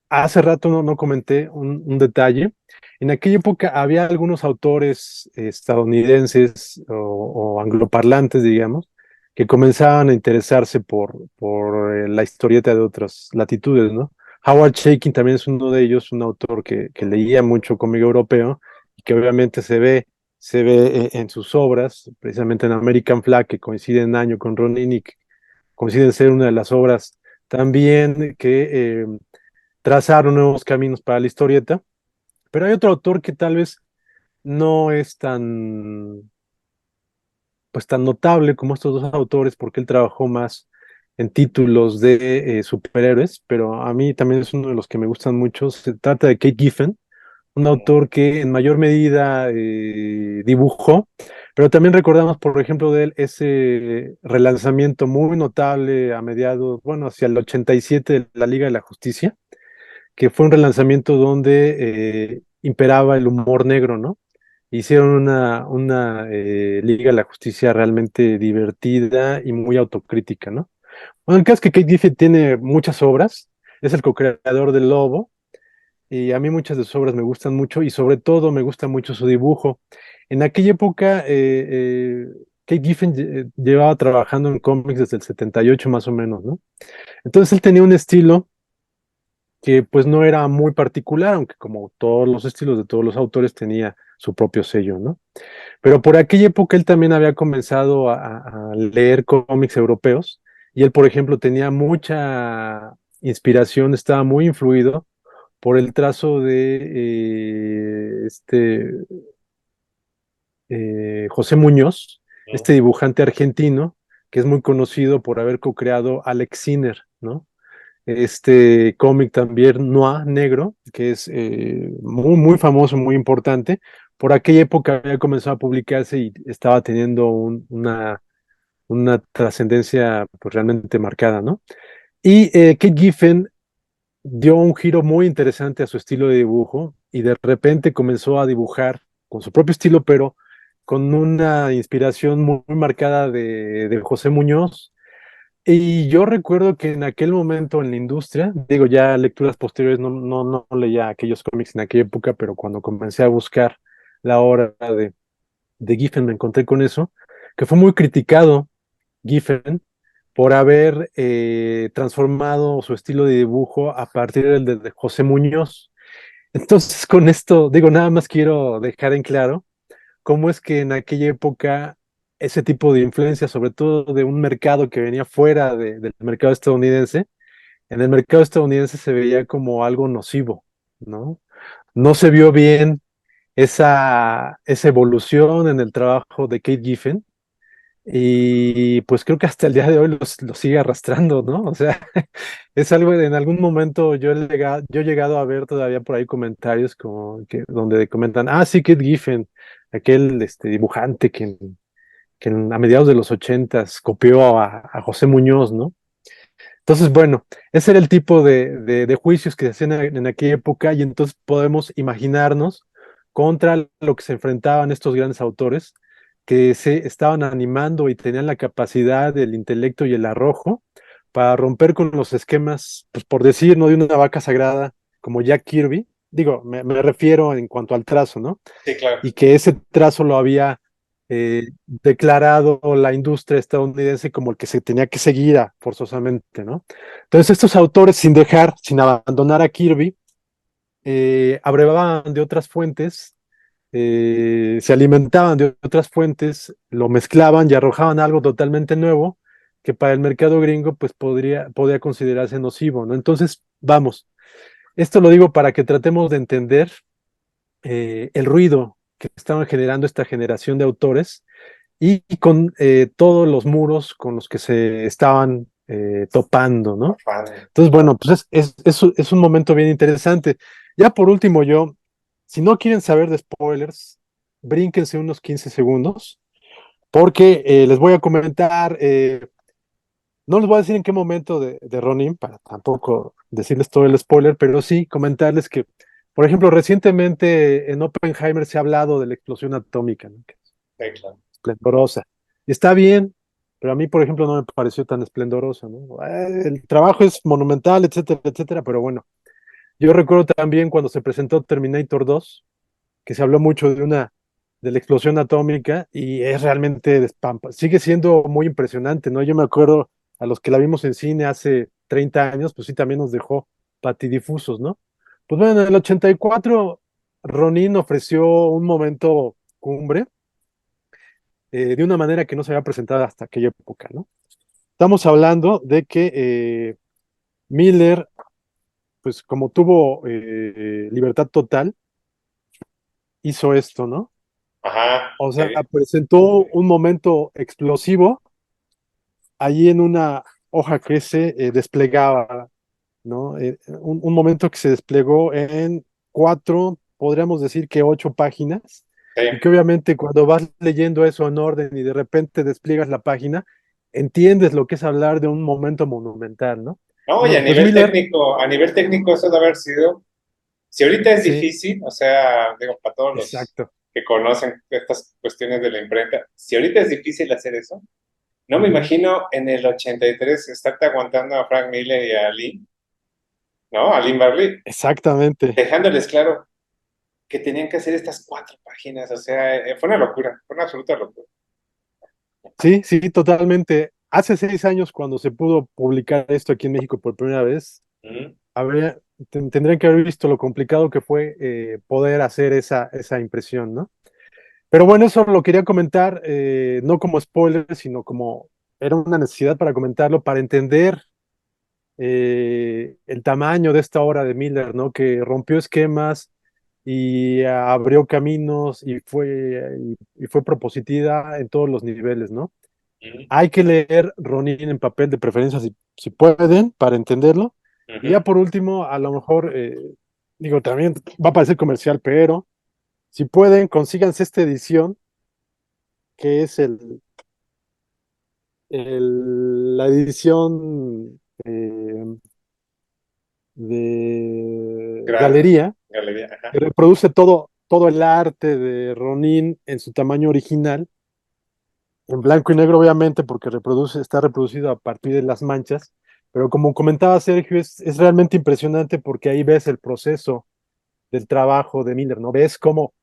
hace rato no comenté un detalle. En aquella época había algunos autores estadounidenses o angloparlantes, digamos, que comenzaban a interesarse por la historieta de otras latitudes, ¿no? Howard Chaykin también es uno de ellos, un autor que leía mucho cómic europeo y que obviamente se ve en sus obras, precisamente en American Flag, que coincide en año con Ron Innick, coincide en ser una de las obras también que trazaron nuevos caminos para la historieta. Pero hay otro autor que tal vez no es pues tan notable como estos dos autores, porque él trabajó más en títulos de superhéroes, pero a mí también es uno de los que me gustan mucho. Se trata de Kate Giffen, un autor que en mayor medida dibujó, pero también recordamos, por ejemplo, de él ese relanzamiento muy notable a mediados, bueno, hacia el 87 de la Liga de la Justicia, que fue un relanzamiento donde imperaba el humor negro, ¿no? Hicieron una Liga de la Justicia realmente divertida y muy autocrítica, ¿no? Bueno, el caso es que Kate Giffen tiene muchas obras, es el co-creador del Lobo, y a mí muchas de sus obras me gustan mucho y sobre todo me gusta mucho su dibujo. En aquella época, Kate Giffen llevaba trabajando en cómics desde el 78 más o menos, ¿no? Entonces él tenía un estilo que pues no era muy particular, aunque como todos los estilos de todos los autores tenía su propio sello, ¿no? Pero por aquella época él también había comenzado a leer cómics europeos y él, por ejemplo, tenía mucha inspiración, estaba muy influido por el trazo de José Muñoz,
Ujú.
este dibujante argentino, que es muy conocido por haber co-creado Alex Sinner, ¿no? Este cómic también noir negro, que es muy famoso, muy importante. Por aquella época había comenzado a publicarse y estaba teniendo una trascendencia pues, realmente marcada, ¿no? Y Kate Giffen dio un giro muy interesante a su estilo de dibujo y de repente comenzó a dibujar con su propio estilo, pero con una inspiración muy marcada de José Muñoz. Y yo recuerdo que en aquel momento en la industria, digo ya lecturas posteriores, no leía aquellos cómics en aquella época, pero cuando comencé a buscar la obra de Giffen me encontré con eso, que fue muy criticado Giffen por haber transformado su estilo de dibujo a partir del de José Muñoz. Entonces, con esto, digo, nada más quiero dejar en claro cómo es que en aquella época ese tipo de influencia, sobre todo de un mercado que venía fuera del mercado estadounidense. En el mercado estadounidense se veía como algo nocivo, ¿no? No se vio bien esa evolución en el trabajo de Kate Giffen y pues creo que hasta el día de hoy lo sigue arrastrando, ¿no? O sea, es algo en algún momento yo he llegado a ver todavía por ahí comentarios como que, donde comentan, ah, sí, Kate Giffen, aquel dibujante a mediados de los ochentas copió a José Muñoz, ¿no? Entonces, bueno, ese era el tipo de juicios que se hacían en aquella época y entonces podemos imaginarnos contra lo que se enfrentaban estos grandes autores que se estaban animando y tenían la capacidad, el intelecto y el arrojo para romper con los esquemas, pues por decir, ¿no? De una vaca sagrada como Jack Kirby. Digo, me refiero en cuanto al trazo, ¿no?
Sí, claro.
Y que ese trazo lo había declarado la industria estadounidense como el que se tenía que seguir forzosamente, ¿no? Entonces estos autores, sin abandonar a Kirby, abrevaban de otras fuentes, se alimentaban de otras fuentes, lo mezclaban y arrojaban algo totalmente nuevo que para el mercado gringo pues podría considerarse nocivo, ¿no? Entonces, vamos, esto lo digo para que tratemos de entender el ruido que estaban generando esta generación de autores y con todos los muros con los que se estaban topando, ¿no?
Afán.
Entonces, bueno, pues es un momento bien interesante. Ya por último, si no quieren saber de spoilers, brínquense unos 15 segundos, porque les voy a comentar, no les voy a decir en qué momento de Ronin, para tampoco decirles todo el spoiler, pero sí comentarles que, por ejemplo, recientemente en Oppenheimer se ha hablado de la explosión atómica, ¿no?
Sí, claro.
Esplendorosa. Y está bien, pero a mí, por ejemplo, no me pareció tan esplendorosa, ¿no? El trabajo es monumental, etcétera, etcétera, pero bueno, yo recuerdo también cuando se presentó Terminator 2, que se habló mucho de la explosión atómica y es realmente sigue siendo muy impresionante, ¿no? Yo me acuerdo a los que la vimos en cine hace 30 años, pues sí, también nos dejó patidifusos, ¿no? Pues bueno, en el 84, Ronin ofreció un momento cumbre de una manera que no se había presentado hasta aquella época, ¿no? Estamos hablando de que Miller, pues como tuvo libertad total, hizo esto, ¿no?
Ajá,
O
sí,
sea, presentó un momento explosivo allí en una hoja que se desplegaba, ¿no? Un momento que se desplegó en cuatro, podríamos decir que 8 páginas,
sí.
y que obviamente cuando vas leyendo eso en orden y de repente despliegas la página, entiendes lo que es hablar de un momento monumental, ¿no?
No, y
Bueno, pues Miller,
a nivel técnico eso de haber sido, si ahorita es
sí,
difícil, o sea, digo, para todos los
exacto.
que conocen estas cuestiones de la imprenta, si ahorita es difícil hacer eso, no me
Ujú,
imagino en el 83 estarte aguantando a Frank Miller y a Lee, ¿no? A Lynn Barley,
exactamente.
dejándoles claro que tenían que hacer estas 4 páginas, o sea, fue una locura, fue una absoluta locura.
Sí, sí, totalmente. Hace 6 años, cuando se pudo publicar esto aquí en México por primera vez,
Ujú,
tendrían que haber visto lo complicado que fue poder hacer esa impresión, ¿no? Pero bueno, eso lo quería comentar, no como spoiler, sino como era una necesidad para comentarlo, para entender el tamaño de esta obra de Miller, ¿no? Que rompió esquemas y abrió caminos y fue propositiva en todos los niveles, ¿no?
ujú,
Hay que leer Ronin en papel de preferencia si pueden, para entenderlo. Y ya
ujú.
por último, a lo mejor, digo, también va a parecer comercial, pero si pueden, consíganse esta edición, que es la edición de
Grande,
galería,
galería,
que
ajá.
reproduce todo el arte de Ronin en su tamaño original, en blanco y negro, obviamente, porque está reproducido a partir de las manchas. Pero como comentaba Sergio, es realmente impresionante porque ahí ves el proceso del trabajo de Miller, ¿no? Ves cómo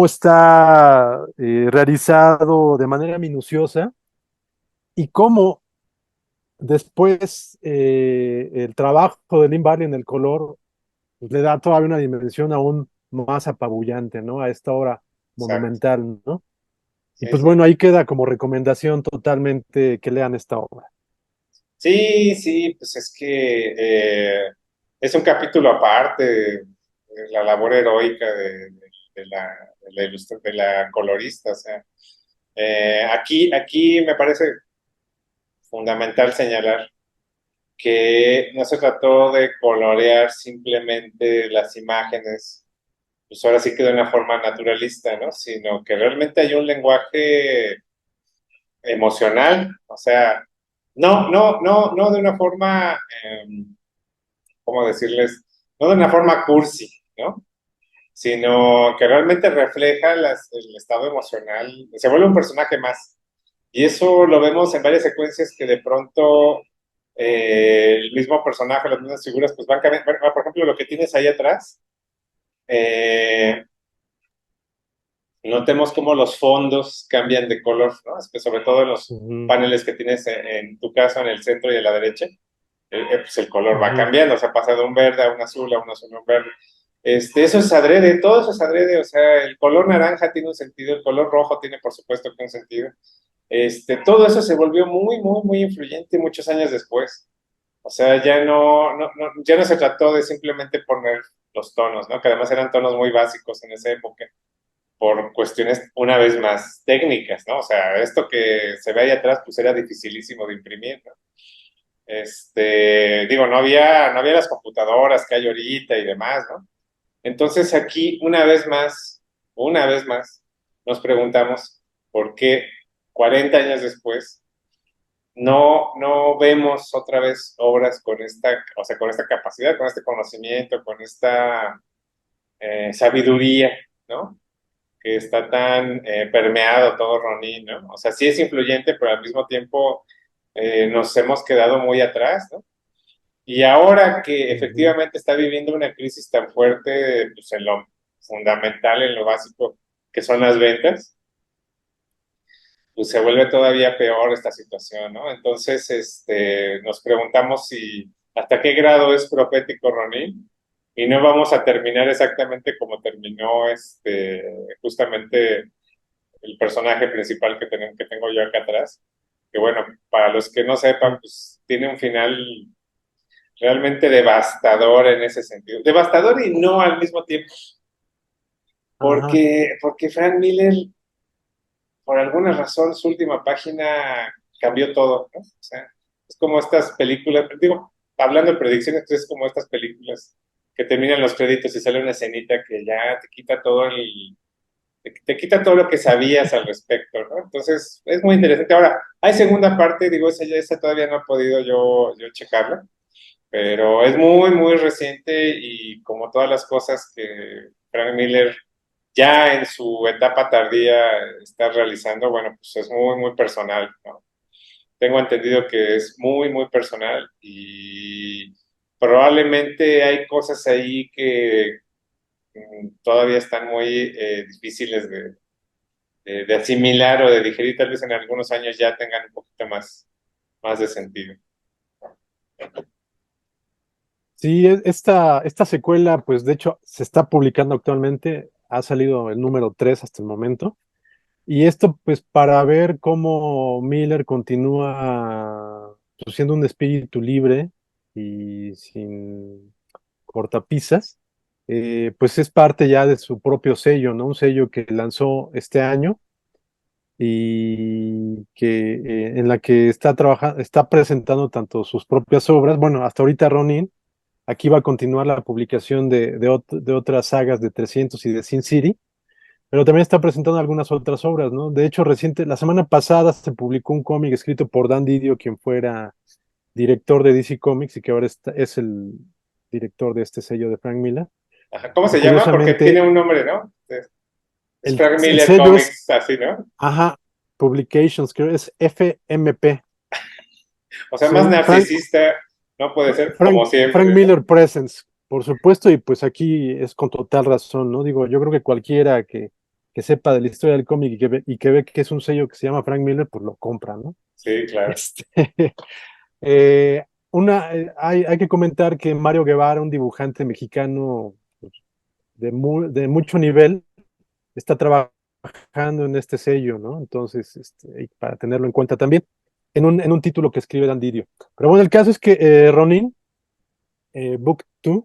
está realizado de manera minuciosa y cómo después el trabajo de Lynn Barley en el color pues, le da todavía una dimensión aún más apabullante, ¿no? A esta obra
Exacto.
monumental, ¿no? Y
sí,
pues
sí.
bueno, ahí queda como recomendación totalmente que lean esta obra.
Sí, sí, pues es que es un capítulo aparte de la labor heroica de la colorista. O sea, aquí me parece fundamental señalar que no se trató de colorear simplemente las imágenes, pues ahora sí que de una forma naturalista, ¿no? Sino que realmente hay un lenguaje emocional, o sea, no de una forma, ¿cómo decirles? No de una forma cursi, ¿no? Sino que realmente refleja el estado emocional, se vuelve un personaje más. Y eso lo vemos en varias secuencias que de pronto el mismo personaje, las mismas figuras, pues van cambiando. Por ejemplo, lo que tienes ahí atrás, eh, notemos cómo los fondos cambian de color, ¿no? Es que sobre todo en los
Ujú,
paneles que tienes en tu caso, en el centro y en la derecha, pues el color va
ujú,
cambiando, o sea, pasa de un verde a un azul a un verde. Eso es adrede, todo eso es adrede, o sea, el color naranja tiene un sentido, el color rojo tiene por supuesto que un sentido. Todo eso se volvió muy influyente muchos años después. O sea, ya no se trató de simplemente poner los tonos, ¿no? Que además eran tonos muy básicos en esa época, por cuestiones, una vez más, técnicas, ¿no? O sea, esto que se ve ahí atrás, pues era dificilísimo de imprimir, ¿no? Digo, no había las computadoras que hay ahorita y demás, ¿no? Entonces aquí, una vez más, nos preguntamos por qué 40 años después no vemos otra vez obras con esta, o sea, con esta capacidad, con este conocimiento, con esta sabiduría, ¿no? Que está tan permeado todo Ronin, ¿no? O sea, sí es influyente, pero al mismo tiempo nos hemos quedado muy atrás, ¿no? Y ahora que
ujú.
efectivamente está viviendo una crisis tan fuerte, pues en lo fundamental, en lo básico, que son las ventas, pues se vuelve todavía peor esta situación, ¿no? Entonces, nos preguntamos si hasta qué grado es profético Ronin y no vamos a terminar exactamente como terminó justamente el personaje principal que tengo yo acá atrás, que bueno, para los que no sepan, pues tiene un final realmente devastador en ese sentido. Devastador y no al mismo tiempo,
Ajá,
porque Frank Miller, por alguna razón, su última página cambió todo, ¿no? O sea, es como estas películas, digo, hablando de predicciones, pues es como estas películas que terminan los créditos y sale una escenita que ya te quita te quita todo lo que sabías al respecto, ¿no? Entonces, es muy interesante. Ahora, hay segunda parte, digo, esa todavía no he podido yo checarla, pero es muy reciente y como todas las cosas que Frank Miller ya en su etapa tardía está realizando, bueno, pues es muy personal, ¿no? Tengo entendido que es muy personal y probablemente hay cosas ahí que todavía están muy difíciles de asimilar o de digerir, tal vez en algunos años ya tengan un poquito más de sentido.
sí, esta secuela, pues de hecho se está publicando actualmente, ha salido el número 3 hasta el momento, y esto pues para ver cómo Miller continúa pues, siendo un espíritu libre y sin cortapisas, pues es parte ya de su propio sello, ¿no? Un sello que lanzó este año y que en la que está trabajando, está presentando tanto sus propias obras, bueno, hasta ahorita Ronin. Aquí va a continuar la publicación de otras sagas de 300 y de Sin City, pero también está presentando algunas otras obras, ¿no? De hecho, la semana pasada se publicó un cómic escrito por Dan Didio, quien fuera director de DC Comics y que ahora es el director de este sello de Frank Miller.
Ajá. ¿Cómo
Y
se llama? Porque
curiosamente,
tiene un nombre, ¿no? Es Frank
el
Miller
sello es,
Comics, así, ¿no?
ajá, Publications, creo es FMP.
O sea, más
Sí,
narcisista no puede ser, como
Frank
siempre, ¿no?
Miller Presents, por supuesto, y pues aquí es con total razón, ¿no? Digo, yo creo que cualquiera que sepa de la historia del cómic y que ve que es un sello que se llama Frank Miller, pues lo compra, ¿no?
Sí, claro.
Este, hay que comentar que Mario Guevara, un dibujante mexicano pues, de mucho nivel, está trabajando trabajando en este sello, ¿no? Entonces, y para tenerlo en cuenta también, en un título que escribe Dan Didio. Pero bueno, el caso es que Ronin, Book 2,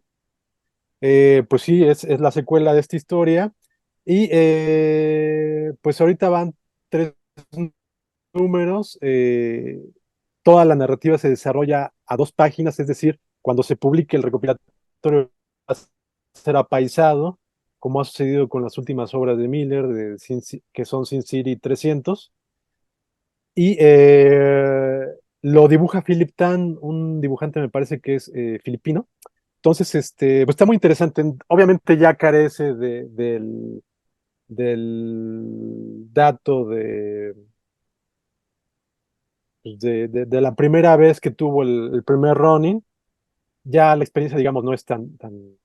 pues sí, es la secuela de esta historia. Y pues ahorita van tres números. Toda la narrativa se desarrolla a dos páginas, es decir, cuando se publique el recopilatorio va a ser apaisado, como ha sucedido con las últimas obras de Miller, que son Sin City 300. Y lo dibuja Philip Tan, un dibujante me parece que es filipino. Entonces, pues está muy interesante. Obviamente ya carece del dato de la primera vez que tuvo el primer Ronin. Ya la experiencia, digamos, no es tan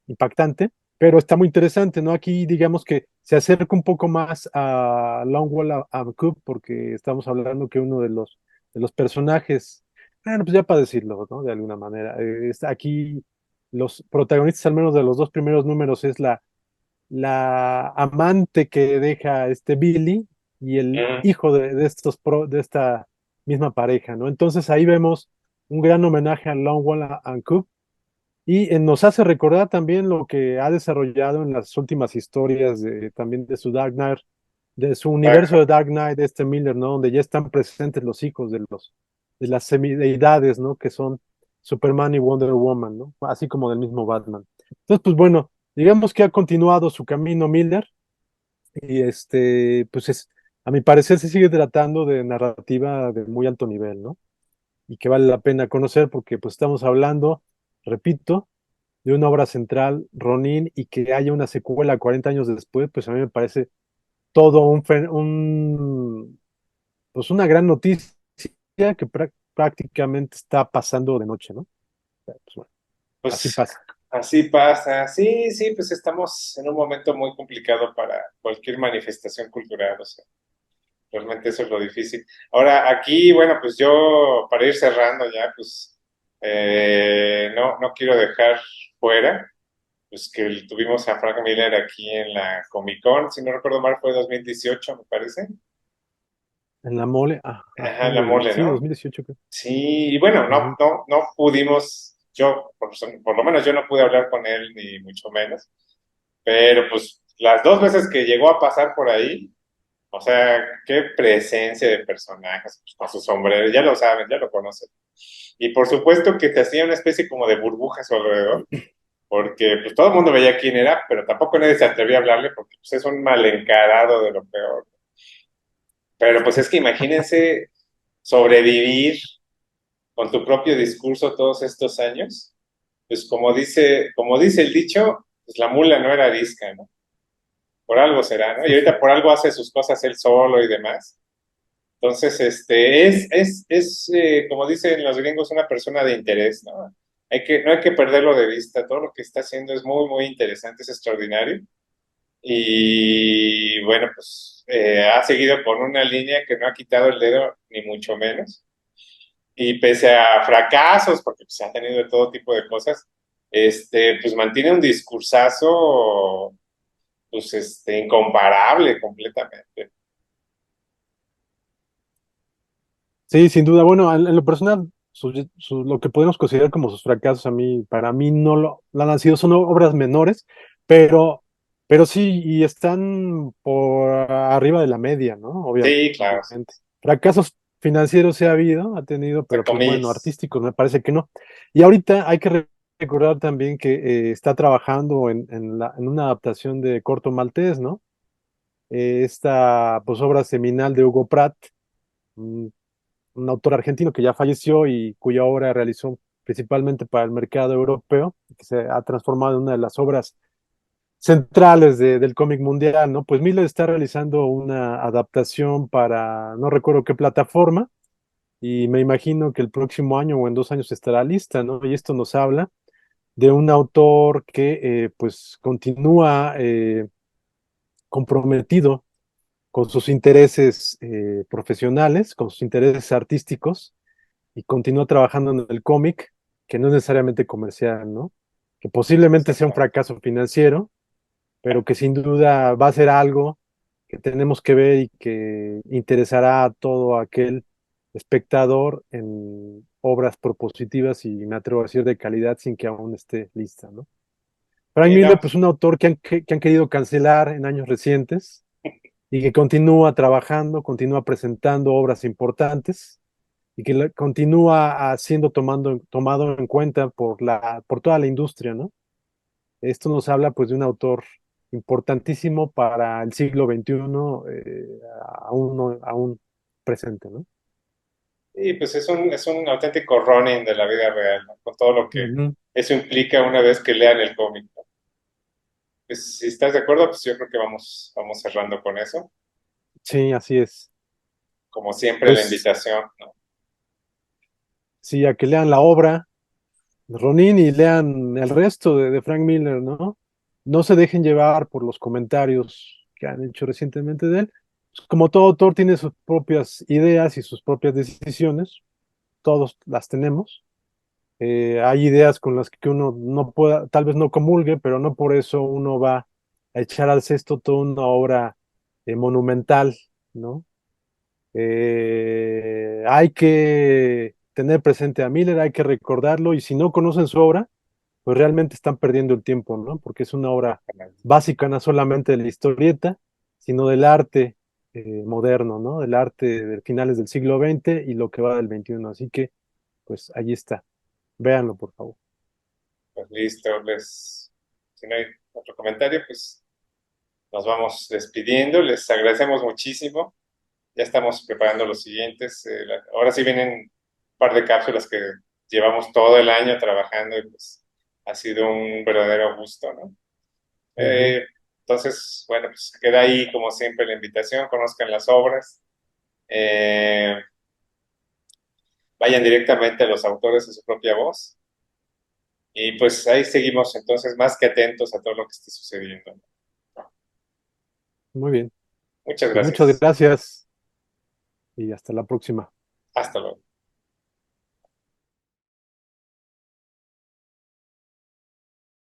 impactante, pero está muy interesante, ¿no? Aquí, digamos que se acerca un poco más a Longwall Cub, porque estamos hablando que uno de los personajes, bueno, pues ya para decirlo, ¿no? De alguna manera, aquí los protagonistas, al menos de los dos primeros números, es la amante que deja Billy y el
Mm,
hijo de esta misma pareja, ¿no? Entonces ahí vemos un gran homenaje a Longwall Cub y nos hace recordar también lo que ha desarrollado en las últimas historias también de su Dark Knight, de su universo de
exacto.
Dark Knight, de Miller, ¿no? Donde ya están presentes los hijos de las semideidades, ¿no? Que son Superman y Wonder Woman, ¿no? Así como del mismo Batman. Entonces, pues bueno, digamos que ha continuado su camino Miller y pues a mi parecer se sigue tratando de narrativa de muy alto nivel, ¿no? Y que vale la pena conocer porque pues estamos hablando, repito, de una obra central, Ronin, y que haya una secuela 40 años después, pues a mí me parece todo pues una gran noticia que prácticamente está pasando de noche, ¿no? Pues bueno, así
Pues
pasa.
así pasa. Sí, sí, pues estamos en un momento muy complicado para cualquier manifestación cultural, o sea, realmente eso es lo difícil. Ahora, aquí, bueno, pues yo, para ir cerrando ya, pues no quiero dejar fuera, pues que tuvimos a Frank Miller aquí en la Comic Con, si no recuerdo mal, fue 2018, me parece.
En la mole,
Ajá, en la mole,
sí,
¿no?
2018 creo.
Sí, y bueno,
Ujú.
no pudimos, yo, por lo menos yo no pude hablar con él, ni mucho menos, pero pues las dos veces que llegó a pasar por ahí, o sea, qué presencia de personajes, pues, con su sombrero, ya lo saben, ya lo conocen. Y por supuesto que te hacía una especie como de burbuja a su alrededor, porque pues todo el mundo veía quién era, pero tampoco nadie se atrevía a hablarle porque pues es un mal encarado de lo peor. Pero pues es que imagínense sobrevivir con tu propio discurso todos estos años, pues como dice el dicho, pues la mula no era arisca, ¿no? Por algo será, ¿no? Y ahorita por algo hace sus cosas él solo y demás. Entonces, como dicen los gringos, una persona de interés, ¿no? No hay que perderlo de vista. Todo lo que está haciendo es muy, muy interesante, es extraordinario. Y bueno, pues ha seguido con una línea que no ha quitado el dedo, ni mucho menos. Y pese a fracasos, porque pues, ha tenido de todo tipo de cosas, pues mantiene un discursazo, pues, incomparable completamente.
Sí, sin duda. Bueno, en lo personal, lo que podemos considerar como sus fracasos, para mí no han sido, son obras menores, pero, pero sí, y están por arriba de la media, ¿no?
Sí, claro,
Obviamente. Fracasos financieros se ha habido, ha tenido,
entre
pero pues bueno,
comillas.
artísticos me parece que no. Y ahorita hay que recordar también que está trabajando en una adaptación de Corto Maltés, ¿no? Esta, pues, obra seminal de Hugo Pratt, un autor argentino que ya falleció y cuya obra realizó principalmente para el mercado europeo, que se ha transformado en una de las obras centrales del cómic mundial, ¿no? Pues Miller está realizando una adaptación para, no recuerdo qué plataforma, y me imagino que el próximo año o en 2 años estará lista, ¿no? Y esto nos habla de un autor que pues continúa comprometido con sus intereses profesionales, con sus intereses artísticos, y continúa trabajando en el cómic, que no es necesariamente comercial, ¿no? Que posiblemente sea un
Exacto.
fracaso financiero, pero que sin duda va a ser algo que tenemos que ver y que interesará a todo aquel espectador en obras propositivas y me atrevo a decir de calidad sin que aún esté lista, ¿no? Frank
Y
Miller,
no,
pues un autor que han querido cancelar en años recientes y que continúa trabajando, continúa presentando obras importantes y que continúa siendo tomado en cuenta por toda la industria, ¿no? Esto nos habla pues de un autor importantísimo para el siglo XXI, aún presente, ¿no?
y pues es un auténtico Ronin de la vida real, ¿no? Con todo lo que
Ujú.
eso implica una vez que lean el cómic, ¿no? Pues si estás de acuerdo, pues yo creo que vamos cerrando con eso.
Sí, así es.
Como siempre, la
Pues
invitación, ¿no?
sí, a que lean la obra de Ronin y lean el resto de Frank Miller, ¿no? No se dejen llevar por los comentarios que han hecho recientemente de él. Pues, como todo autor tiene sus propias ideas y sus propias decisiones, todos las tenemos. Hay ideas con las que uno no pueda, tal vez no comulgue, pero no por eso uno va a echar al cesto toda una obra monumental, ¿no? Hay que tener presente a Miller, hay que recordarlo, y si no conocen su obra, pues realmente están perdiendo el tiempo, ¿no? Porque es una obra básica, no solamente de la historieta, sino del arte moderno, ¿no? Del arte de finales del siglo XX y lo que va del XXI. Así que, pues ahí está. Véanlo, por favor.
Pues listo, si no hay otro comentario, pues nos vamos despidiendo. Les agradecemos muchísimo. Ya estamos preparando los siguientes. Ahora sí vienen un par de cápsulas que llevamos todo el año trabajando y pues ha sido un verdadero gusto, ¿no?
Ujú.
Eh, entonces, bueno, pues queda ahí como siempre la invitación, conozcan las obras, eh, vayan directamente a los autores en su propia voz y pues ahí seguimos entonces más que atentos a todo lo que esté sucediendo.
Muy bien.
Muchas
Pues muchas
gracias.
gracias y hasta la próxima.
Hasta luego.